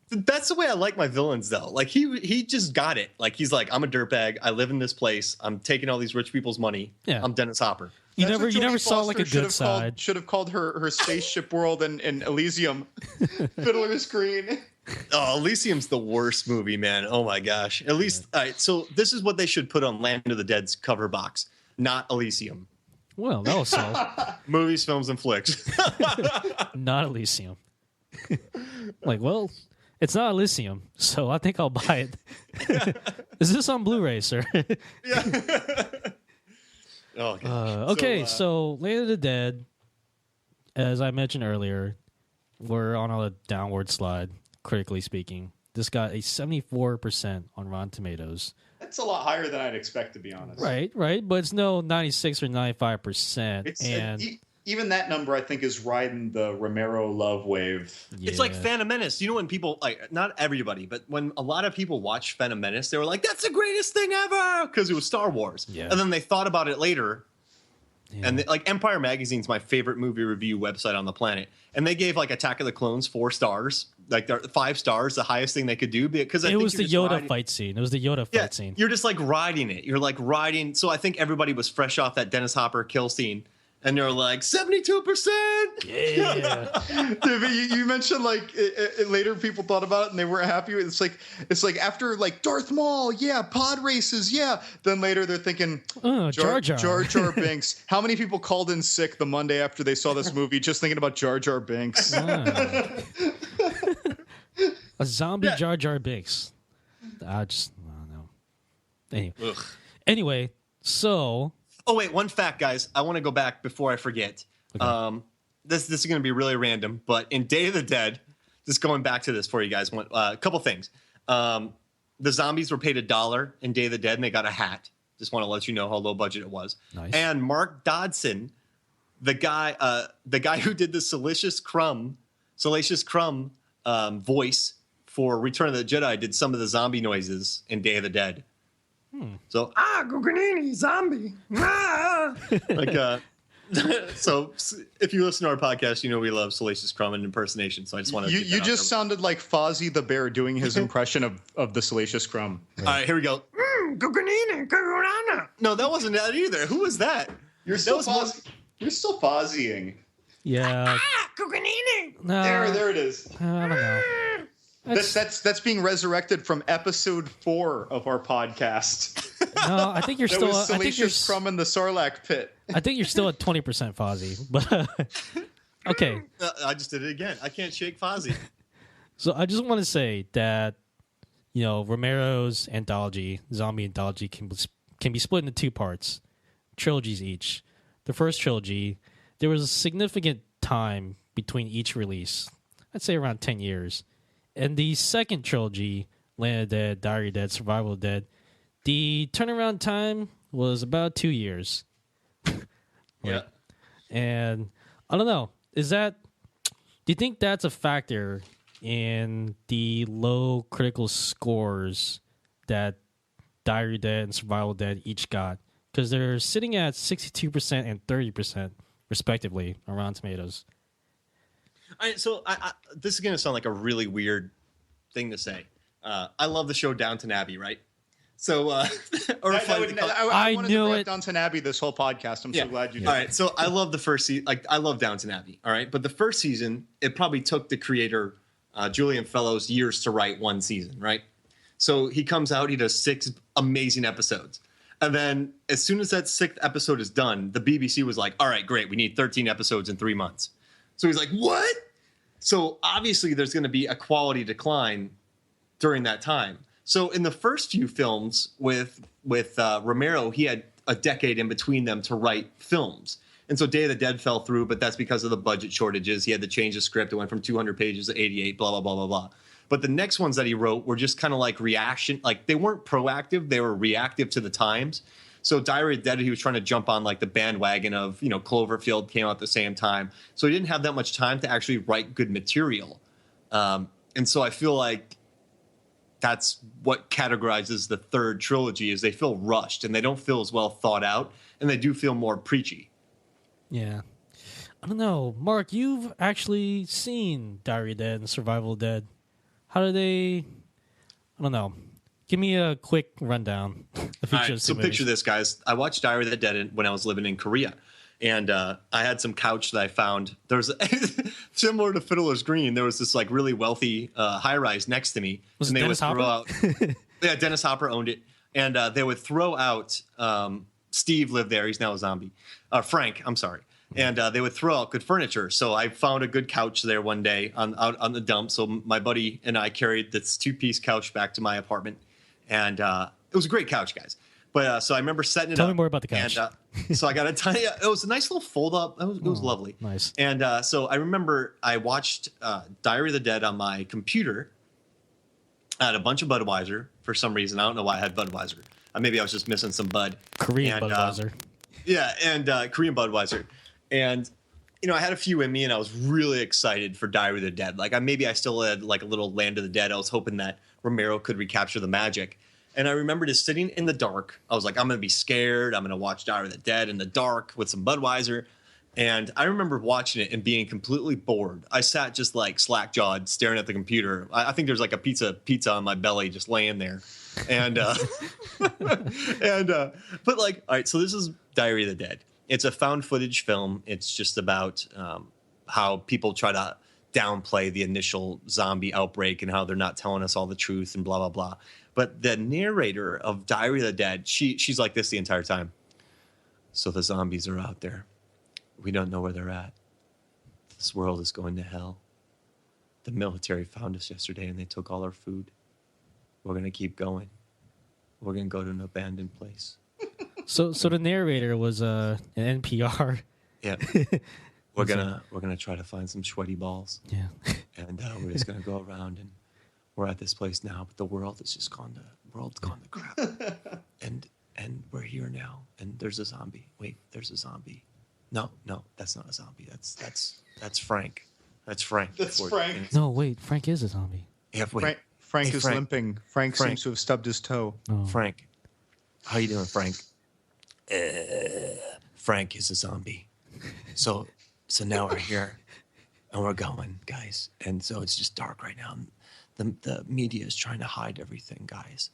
That's the way I like my villains, though. Like, he just got it. Like, he's like, I'm a dirtbag. I live in this place. I'm taking all these rich people's money. Yeah. I'm Dennis Hopper. You That's what never Jodie saw like a Foster good side. Should have called her spaceship world in Elysium. Fiddler's Green. Oh, Elysium's the worst movie, man. Oh my gosh. At least, all right. So this is what they should put on Land of the Dead's cover box, not Elysium. Well, that was solid. Movies, films, and flicks. Not Elysium. Like, well, it's not Elysium, so I think I'll buy it. Is this on Blu-ray, sir? Oh, gosh. Okay, so Land of the Dead, as I mentioned earlier, we're on a downward slide, critically speaking. This got a 74% on Rotten Tomatoes. That's a lot higher than I'd expect, to be honest. Right, but it's no 96 or 95%. It's and even that number, I think, is riding the Romero love wave. It's like Phantom Menace. You know, when people, like, not everybody, but when a lot of people watched Phantom Menace, they were like, that's the greatest thing ever, because it was Star Wars. Yeah. And then they thought about it later. Yeah. And like Empire Magazine's my favorite movie review website on the planet. And they gave like Attack of the Clones 4 stars, like 5 stars, the highest thing they could do, because it was the Yoda fight scene. It was the Yoda fight scene. You're just like riding it. You're like riding. So I think everybody was fresh off that Dennis Hopper kill scene. And they're like 72%. Yeah. Dude, but you mentioned like later people thought about it and they weren't happy. It's like after like Darth Maul, yeah, pod races, yeah. Then later they're thinking, Jar Jar. Jar Jar Binks. How many people called in sick the Monday after they saw this movie just thinking about Jar Jar Binks? A zombie Jar Jar Binks. I don't know. Anyway, so. Oh, wait, one fact, guys. I want to go back before I forget. Okay. This is going to be really random, but in Day of the Dead, just going back to this for you guys, a couple things. The zombies were paid $1 in Day of the Dead, and they got a hat. Just want to let you know how low budget it was. Nice. And Mark Dodson, the guy who did the Salacious Crumb voice for Return of the Jedi, did some of the zombie noises in Day of the Dead. So Guganini zombie. Like so if you listen to our podcast, you know we love Salacious Crumb and impersonation. So I just want to. You just sounded like Fozzie the Bear doing his impression of the Salacious Crumb. Right. All right, here we go. Guganini, Guganana. No, that wasn't that either. Who was that? You're still Fozzieing. Yeah. Guganini. No, There it is. I don't know. That's being resurrected from episode 4 of our podcast. No, I think you're That still. was I think you're. Salacious Crumb in the Sarlacc pit. I think you're still at 20% Fozzie, but okay. I just did it again. I can't shake Fozzie. So I just want to say that Romero's anthology, zombie anthology, can be split into 2 parts, trilogies each. The first trilogy, there was a significant time between each release. I'd say around 10 years. And the second trilogy, Land of the Dead, Diary of the Dead, Survival of the Dead, the turnaround time was about 2 years. Yeah. And I don't know. Do you think that's a factor in the low critical scores that Diary of the Dead and Survival of the Dead each got? Because they're sitting at 62% and 30%, respectively, on Rotten Tomatoes. All right, so this is going to sound like a really weird thing to say. I love the show Downton Abbey, right? So, I wanted to bring Downton Abbey this whole podcast. I'm so glad you did. All right, so I love the first season. Like, I love Downton Abbey. All right, but the first season, it probably took the creator Julian Fellowes years to write one season, right? So he comes out, he does 6 amazing episodes. And then as soon as that 6th episode is done, the BBC was like, all right, great, we need 13 episodes in 3 months. So he's like, what? So obviously there's going to be a quality decline during that time. So in the first few films with Romero, he had a decade in between them to write films. And so Day of the Dead fell through, but that's because of the budget shortages. He had to change the script. It went from 200 pages to 88, blah, blah, blah, blah, blah. But the next ones that he wrote were just kind of like reaction. Like, they weren't proactive. They were reactive to the times. So Diary of the Dead, he was trying to jump on like the bandwagon of, Cloverfield came out at the same time. So he didn't have that much time to actually write good material. And so I feel like that's what categorizes the third trilogy is they feel rushed and they don't feel as well thought out, and they do feel more preachy. Yeah. I don't know. Mark, you've actually seen Diary of the Dead and Survival of the Dead. How do they... I don't know. Give me a quick rundown. All right, so picture this, guys. I watched Diary of the Dead when I was living in Korea. And I had some couch that I found. There was similar to Fiddler's Green. There was this like really wealthy high rise next to me, was and it they Dennis would throw Hopper? out. Yeah, Dennis Hopper owned it, and they would throw out. Steve lived there. He's now a zombie. Frank, I'm sorry. And they would throw out good furniture. So I found a good couch there one day out on the dump. So my buddy and I carried this 2-piece couch back to my apartment, and it was a great couch, guys. But so I remember setting it up. Tell me more about the couch. And, so I got a tiny. It was a nice little fold up. It was lovely. Nice. And so I remember I watched Diary of the Dead on my computer. I had a bunch of Budweiser for some reason. I don't know why I had Budweiser. Maybe I was just missing some Bud. Korean Budweiser. Yeah, and Korean Budweiser. And I had a few in me, and I was really excited for Diary of the Dead. Like maybe I still had like a little Land of the Dead. I was hoping that Romero could recapture the magic. And I remember just sitting in the dark. I was like, I'm going to be scared. I'm going to watch Diary of the Dead in the dark with some Budweiser. And I remember watching it and being completely bored. I sat just like slack-jawed staring at the computer. I think there's like a pizza on my belly just laying there. And, but like, all right, so this is Diary of the Dead. It's a found footage film. It's just about how people try to downplay the initial zombie outbreak and how they're not telling us all the truth and blah, blah, blah. But the narrator of Diary of the Dead, she's like this the entire time. So the zombies are out there. We don't know where they're at. This world is going to hell. The military found us yesterday and they took all our food. We're going to keep going. We're going to go to an abandoned place. So the narrator was an NPR. Yeah. We're gonna try to find some sweaty balls. Yeah. And we're just gonna go around, and we're at this place now, but the world has just gone to crap. and we're here now, and there's a zombie. Wait, there's a zombie. No, that's not a zombie. That's Frank. That's Frank. That's Frank. No, wait, Frank is a zombie. Yeah, wait. Frank is limping. Frank seems to have stubbed his toe. Oh. Frank, how you doing, Frank? Frank is a zombie. So now we're here, and we're going, guys. And so it's just dark right now. The media is trying to hide everything, guys.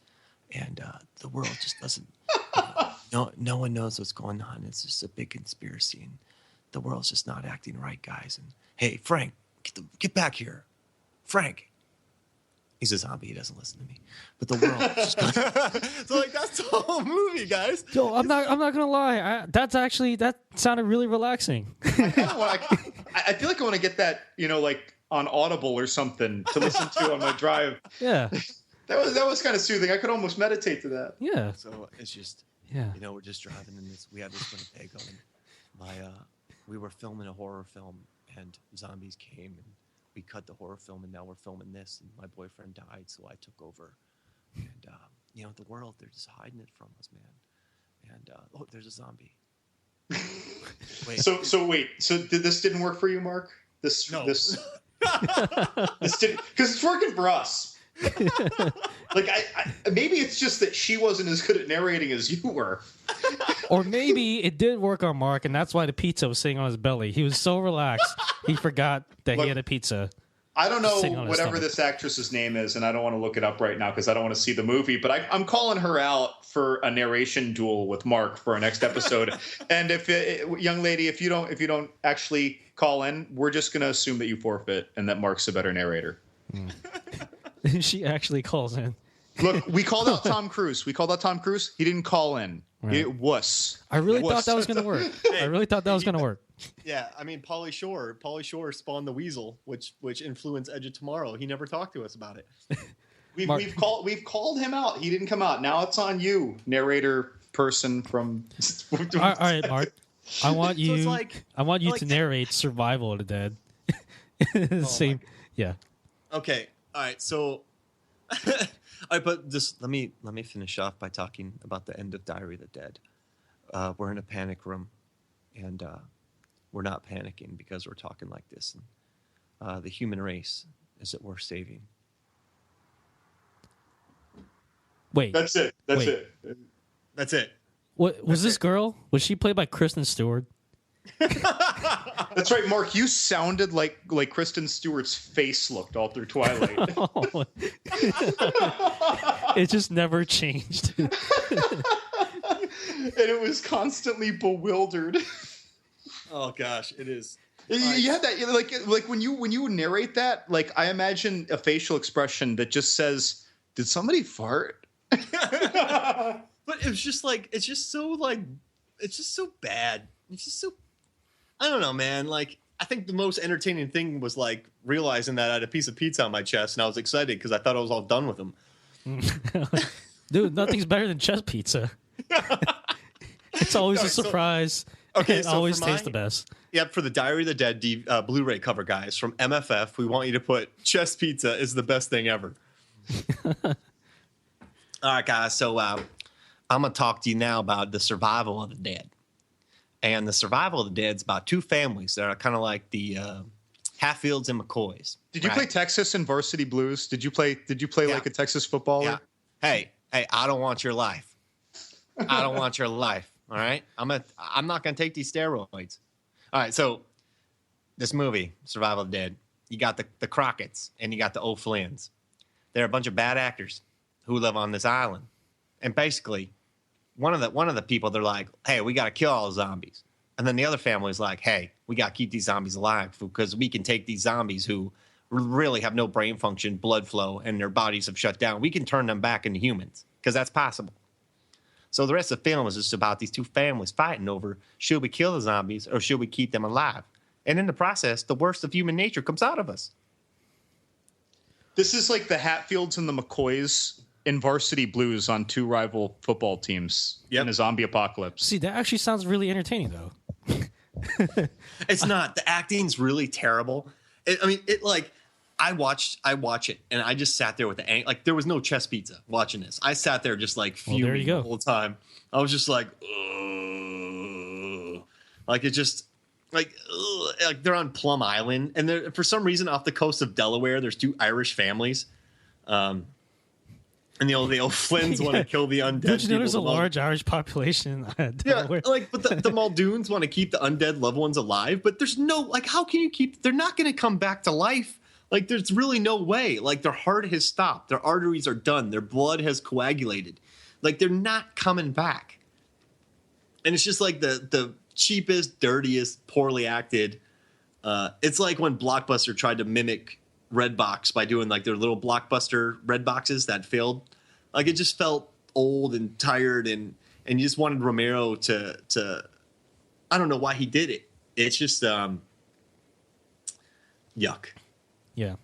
And the world just doesn't. No one knows what's going on. It's just a big conspiracy, and the world's just not acting right, guys. And hey, Frank, get back here, Frank. He's a zombie. He doesn't listen to me. But the world is just so like that's the whole movie, guys. Yo, I'm not gonna lie. That sounded really relaxing. I feel like I want to get that, like on Audible or something to listen to on my drive. Yeah. That was kind of soothing. I could almost meditate to that. Yeah. So it's just we're just driving in this. We had this Winnebago, and we were filming a horror film, and zombies came, and we cut the horror film, and now we're filming this, and my boyfriend died, so I took over. And, the world, they're just hiding it from us, man. And, there's a zombie. Wait. So this didn't work for you, Mark? This didn't, because it's working for us. Like, maybe it's just that she wasn't as good at narrating as you were. Or maybe it did work on Mark, and that's why the pizza was sitting on his belly. He was so relaxed, he forgot that he had a pizza. I don't know whatever this actress's name is, and I don't want to look it up right now because I don't want to see the movie. But I'm calling her out for a narration duel with Mark for our next episode. And young lady, if you don't actually call in, we're just going to assume that you forfeit and that Mark's a better narrator. She actually calls in. Look, we called out Tom Cruise. He didn't call in. Right. It was. I really thought that was going to work. Yeah, I mean, Pauly Shore spawned the Weasel, which influenced Edge of Tomorrow. He never talked to us about it. We've called him out. He didn't come out. Now it's on you, narrator person from. All right, Mark. I want you to narrate Survival of the Dead. Same. Yeah. Okay. All right. So. But just let me finish off by talking about the end of Diary of the Dead. We're in a panic room, and we're not panicking because we're talking like this. And the human race is that we're saving. Wait, That's it. That's Wait. it. That's it. what was this girl? Was she played by Kristen Stewart? That's right, Mark. You sounded like Kristen Stewart's face looked all through Twilight. It just never changed. And it was constantly bewildered. Oh gosh, it is. You had that like when you narrate that, like I imagine a facial expression that just says, "Did somebody fart?" But it's just so bad. It's just so. I don't know, man. Like, I think the most entertaining thing was like realizing that I had a piece of pizza on my chest, and I was excited because I thought I was all done with them. Dude, nothing's better than chest pizza. It's always a surprise. Okay, It so always for tastes the best. Yep, for the Diary of the Dead Blu-ray cover, guys, from MFF, we want you to put chest pizza is the best thing ever. All right, guys, so I'm going to talk to you now about the survival of the dead. And the survival of the dead is about two families that are kind of like the Hatfields and McCoys. Did you play Texas in Varsity Blues? Did you play like a Texas footballer? Yeah. Hey, I don't want your life. I don't want your life. All right? I'm not going to take these steroids. All right, so this movie, Survival of the Dead, you got the Crockett's and you got the O'Flynn's. They're a bunch of bad actors who live on this island. And basically, one of the people, they're like, hey, we got to kill all the zombies. And then the other family's like, hey, we got to keep these zombies alive because we can take these zombies who really have no brain function, blood flow, and their bodies have shut down. We can turn them back into humans because that's possible. So the rest of the film is just about these two families fighting over, should we kill the zombies or should we keep them alive? And in the process, the worst of human nature comes out of us. This is like the Hatfields and the McCoys in Varsity Blues on two rival football teams in a zombie apocalypse. See, that actually sounds really entertaining, though. It's not. The acting's really terrible. I watch it, and I just sat there with the like. There was no chest pizza watching this. I sat there just like fuming the whole time. I was just like, ugh. Like it just like they're on Plum Island, and they're for some reason off the coast of Delaware. There's two Irish families, and the old Flynns want to kill the undead. Did you know there's a large Irish population in Delaware? Yeah, but the Muldoons want to keep the undead loved ones alive, but there's no how can you keep? They're not going to come back to life. Like, there's really no way. Like, their heart has stopped. Their arteries are done. Their blood has coagulated. Like, they're not coming back. And it's just like the cheapest, dirtiest, poorly acted. It's like when Blockbuster tried to mimic Redbox by doing, like, their little Blockbuster Red boxes that failed. Like, it just felt old and tired, and you just wanted Romero to I don't know why he did it. It's just yuck. Yeah.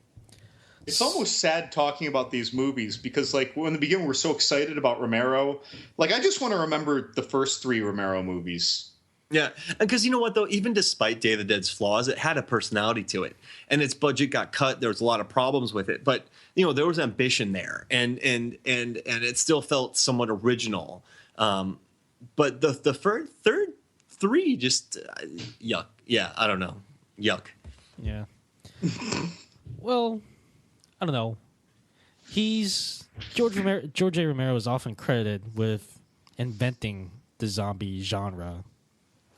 It's almost sad talking about these movies because, like, when in the beginning we're so excited about Romero. Like, I just want to remember the first three Romero movies. Yeah, because you know what, though? Even despite Day of the Dead's flaws, it had a personality to it. And its budget got cut. There was a lot of problems with it. But, you know, there was ambition there. And it still felt somewhat original. But the third three just, yuck. Yeah, I don't know. Yuck. Yeah. Well, I don't know. George A. Romero is often credited with inventing the zombie genre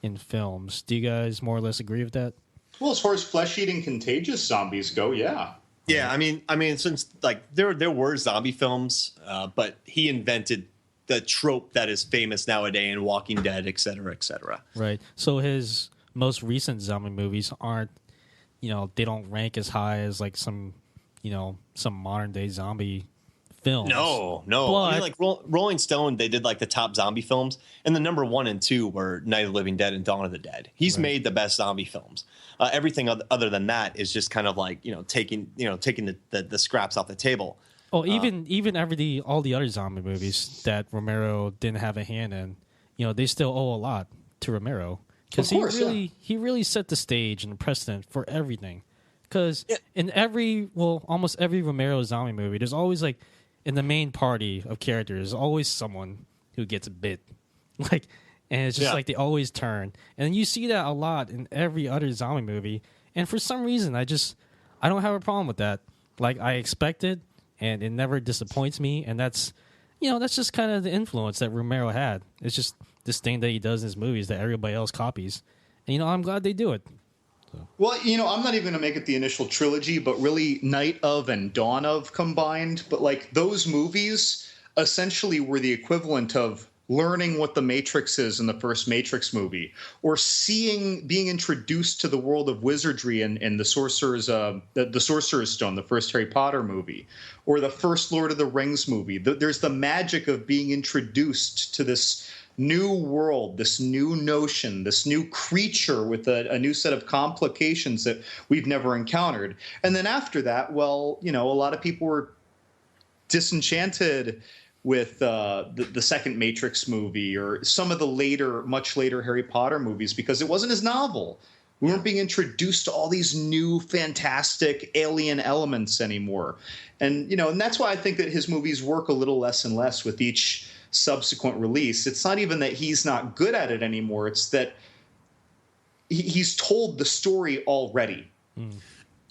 in films. Do you guys more or less agree with that? Well, as far as flesh-eating contagious zombies go, yeah. Yeah, I mean, since like there were zombie films, but he invented the trope that is famous nowadays in Walking Dead, et cetera, et cetera. Right. So his most recent zombie movies aren't, they don't rank as high as like some modern day zombie films. No. But, I mean, like Rolling Stone, they did like the top zombie films, and the number 1 and 2 were Night of the Living Dead and Dawn of the Dead. He's made the best zombie films. Everything other than that is just kind of like taking the scraps off the table. Oh, even all the other zombie movies that Romero didn't have a hand in, they still owe a lot to Romero. Because he really set the stage and the precedent for everything. Because in almost every Romero zombie movie, there's always like in the main party of characters, there's always someone who gets bit, and it's just like they always turn, and you see that a lot in every other zombie movie. And for some reason, I don't have a problem with that. Like I expect it, and it never disappoints me, and that's that's just kind of the influence that Romero had. It's just this thing that he does in his movies that everybody else copies. And, I'm glad they do it. So. Well, I'm not even going to make it the initial trilogy, but really Night of and Dawn of combined. But like those movies essentially were the equivalent of learning what the Matrix is in the first Matrix movie, or being introduced to the world of wizardry in the Sorcerer's Stone, the first Harry Potter movie, or the first Lord of the Rings movie. There's the magic of being introduced to this new world, this new notion, this new creature with a new set of complications that we've never encountered. And then after that, well, a lot of people were disenchanted with the second Matrix movie or some of the much later Harry Potter movies because it wasn't as novel. We weren't being introduced to all these new fantastic alien elements anymore. And, and that's why I think that his movies work a little less and less with each subsequent release. It's not even that he's not good at it anymore. It's that he's told the story already.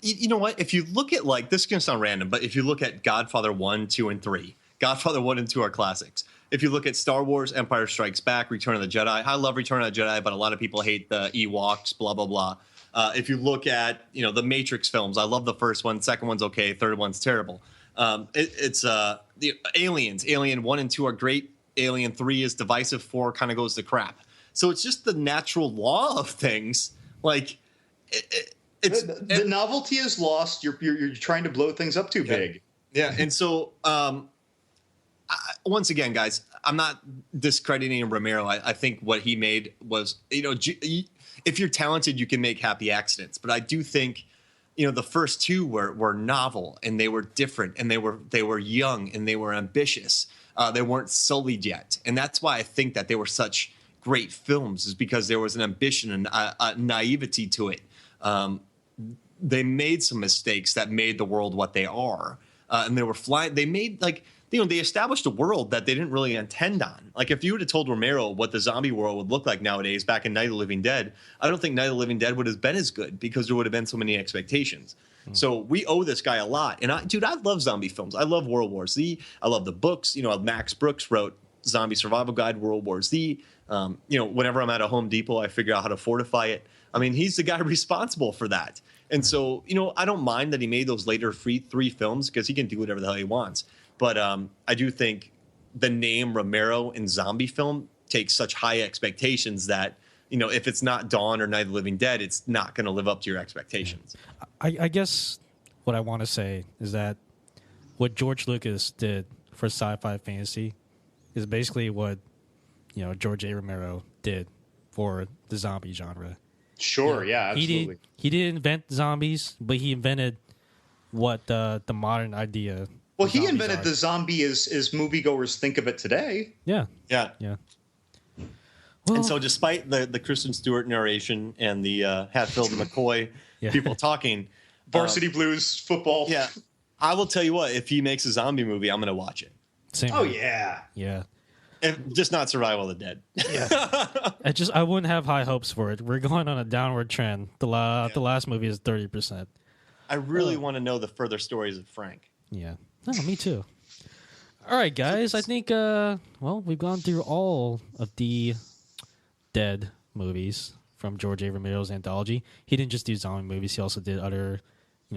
You know what? If you look at, like, this is going to sound random, but if you look at Godfather 1, 2, and 3, Godfather 1 and 2 are classics. If you look at Star Wars, Empire Strikes Back, Return of the Jedi, I love Return of the Jedi, but a lot of people hate the Ewoks, blah, blah, blah. If you look at, the Matrix films, I love the first one. Second one's okay. Third one's terrible. It's the Aliens. Alien 1 and 2 are great. Alien 3 is divisive. 4 kind of goes to crap. So it's just the natural law of things. Like, it's the novelty is lost. You're trying to blow things up too big. Yeah, and so once again, guys, I'm not discrediting Romero. I think what he made was, if you're talented, you can make happy accidents. But I do think, the first two were novel and they were different and they were young and they were ambitious. They weren't sullied yet, and that's why I think that they were such great films. Is because there was an ambition and a naivety to it. They made some mistakes that made the world what they are, and they were flying. They made they established a world that they didn't really intend on. Like, if you would have told Romero what the zombie world would look like nowadays back in Night of the Living Dead, I don't think Night of the Living Dead would have been as good because there would have been so many expectations. So we owe this guy a lot. And I love zombie films. I love World War Z. I love the books. Max Brooks wrote Zombie Survival Guide, World War Z. Whenever I'm at a Home Depot, I figure out how to fortify it. I mean, he's the guy responsible for that. And so, I don't mind that he made those later three films because he can do whatever the hell he wants. But I do think the name Romero in zombie film takes such high expectations that, if it's not Dawn or Night of the Living Dead, it's not going to live up to your expectations. I guess what I want to say is that what George Lucas did for sci-fi fantasy is basically what, George A. Romero did for the zombie genre. Sure, yeah, absolutely. He didn't invent zombies, but he invented what the modern idea. Well, he invented the zombie as moviegoers think of it today. Yeah. Well, and so despite the Kristen Stewart narration and the Hatfield and McCoy people talking. Varsity Blues football. Yeah. I will tell you what, if he makes a zombie movie, I'm going to watch it. Same oh, way. yeah. Yeah. Just not Survival of the Dead. Yeah. I wouldn't have high hopes for it. We're going on a downward trend. The last movie is 30%. I really want to know the further stories of Frank. Yeah. No, me too. All right, guys. I think, we've gone through all of the Dead movies from George A. Romero's anthology. He didn't just do zombie movies. He also did other,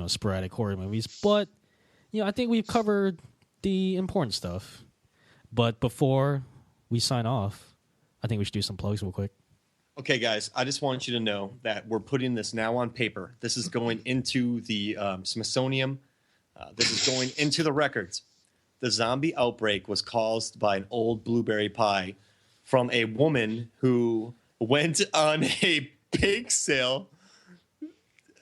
sporadic horror movies. But, I think we've covered the important stuff. But before we sign off, I think we should do some plugs real quick. Okay, guys, I just want you to know that we're putting this now on paper. This is going into the Smithsonian. This is going into the records. The zombie outbreak was caused by an old blueberry pie from a woman who went on a bake sale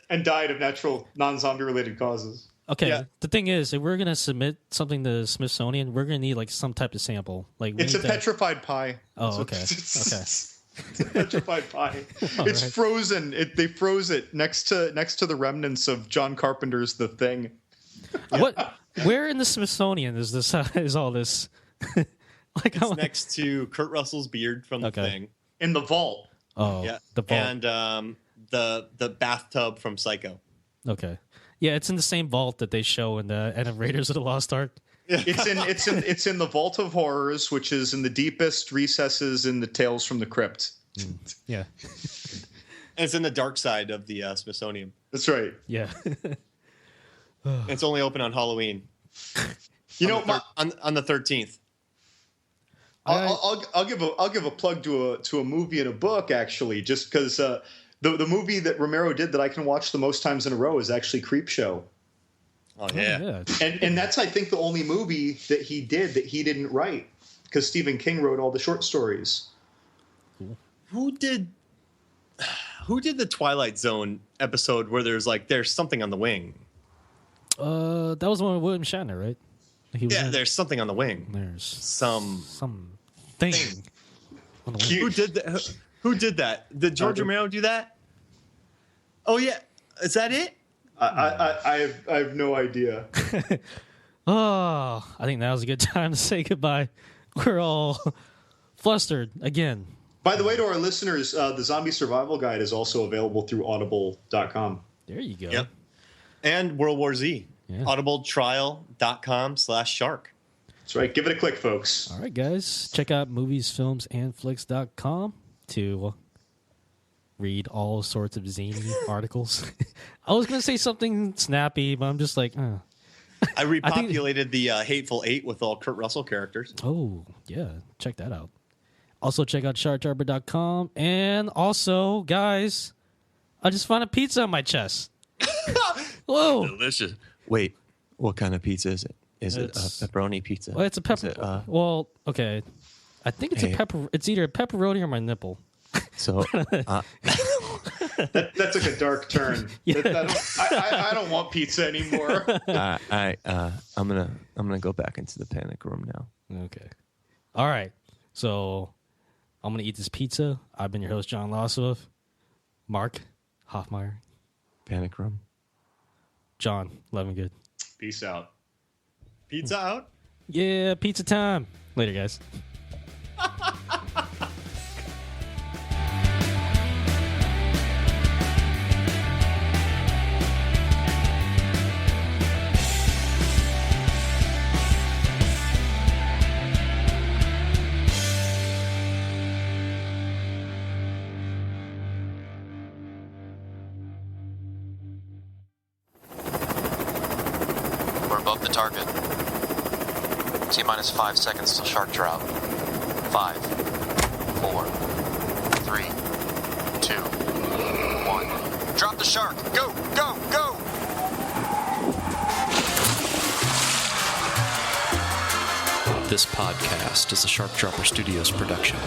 and died of natural, non-zombie related causes. Okay, The thing is, if we're going to submit something to the Smithsonian, we're going to need some type of sample. It's a petrified pie. Oh, okay. Okay. It's a petrified pie. It's right. Frozen. They froze it next to the remnants of John Carpenter's The Thing. What? Where in the Smithsonian is this? Is all this? It's next to Kurt Russell's beard from The Thing. In the vault. Oh, yeah. The vault. And the bathtub from Psycho. Okay. Yeah, it's in the same vault that they show in the end of Raiders of the Lost Ark. It's in the Vault of Horrors, which is in the deepest recesses in the Tales from the Crypt. Yeah. And it's in the dark side of the Smithsonian. That's right. Yeah. It's only open on Halloween. You know, on the 13th. I'll give a plug to a movie and a book, actually, just because the movie that Romero did that I can watch the most times in a row is actually Creepshow. Oh yeah. And that's, I think, the only movie that he did that he didn't write, because Stephen King wrote all the short stories. Cool. Who did the Twilight Zone episode where there's something on the wing? That was one with William Shatner, right? There's something on the wing. There's some thing. On the wing. Who did that? Did George Romero do that? Oh yeah, is that it? I have no idea. Oh, I think that was a good time to say goodbye. We're all flustered again. By the way, to our listeners, the Zombie Survival Guide is also available through audible.com. There you go. Yep. And World War Z. Yeah. audibletrial.com/shark. That's right. Give it a click, folks. All right, guys. Check out moviesfilmsandflicks.com to read all sorts of zany articles. I was going to say something snappy, but I'm just like, I repopulated the Hateful Eight with all Kurt Russell characters. Oh, yeah. Check that out. Also, check out sharkjarbber.com. And also, guys, I just found a pizza on my chest. Whoa. Delicious. Wait, what kind of pizza is it? Is it a pepperoni pizza? Well, it's a pepper. Well, okay. I think it's a pepper. It's either a pepperoni or my nipple. So that's like a dark turn. Yeah. I don't want pizza anymore. I'm gonna go back into the panic room now. Okay. All right. So I'm gonna eat this pizza. I've been your host, John Lossoff. Mark Hoffmeyer. Panic room. John, love and good. Peace out. Pizza out? Yeah, pizza time. Later, guys. We're above the target. T-minus 5 seconds till shark drop. 5, 4, 3, 2, 1. Drop the shark! Go! Go! Go! This podcast is a Shark Dropper Studios production.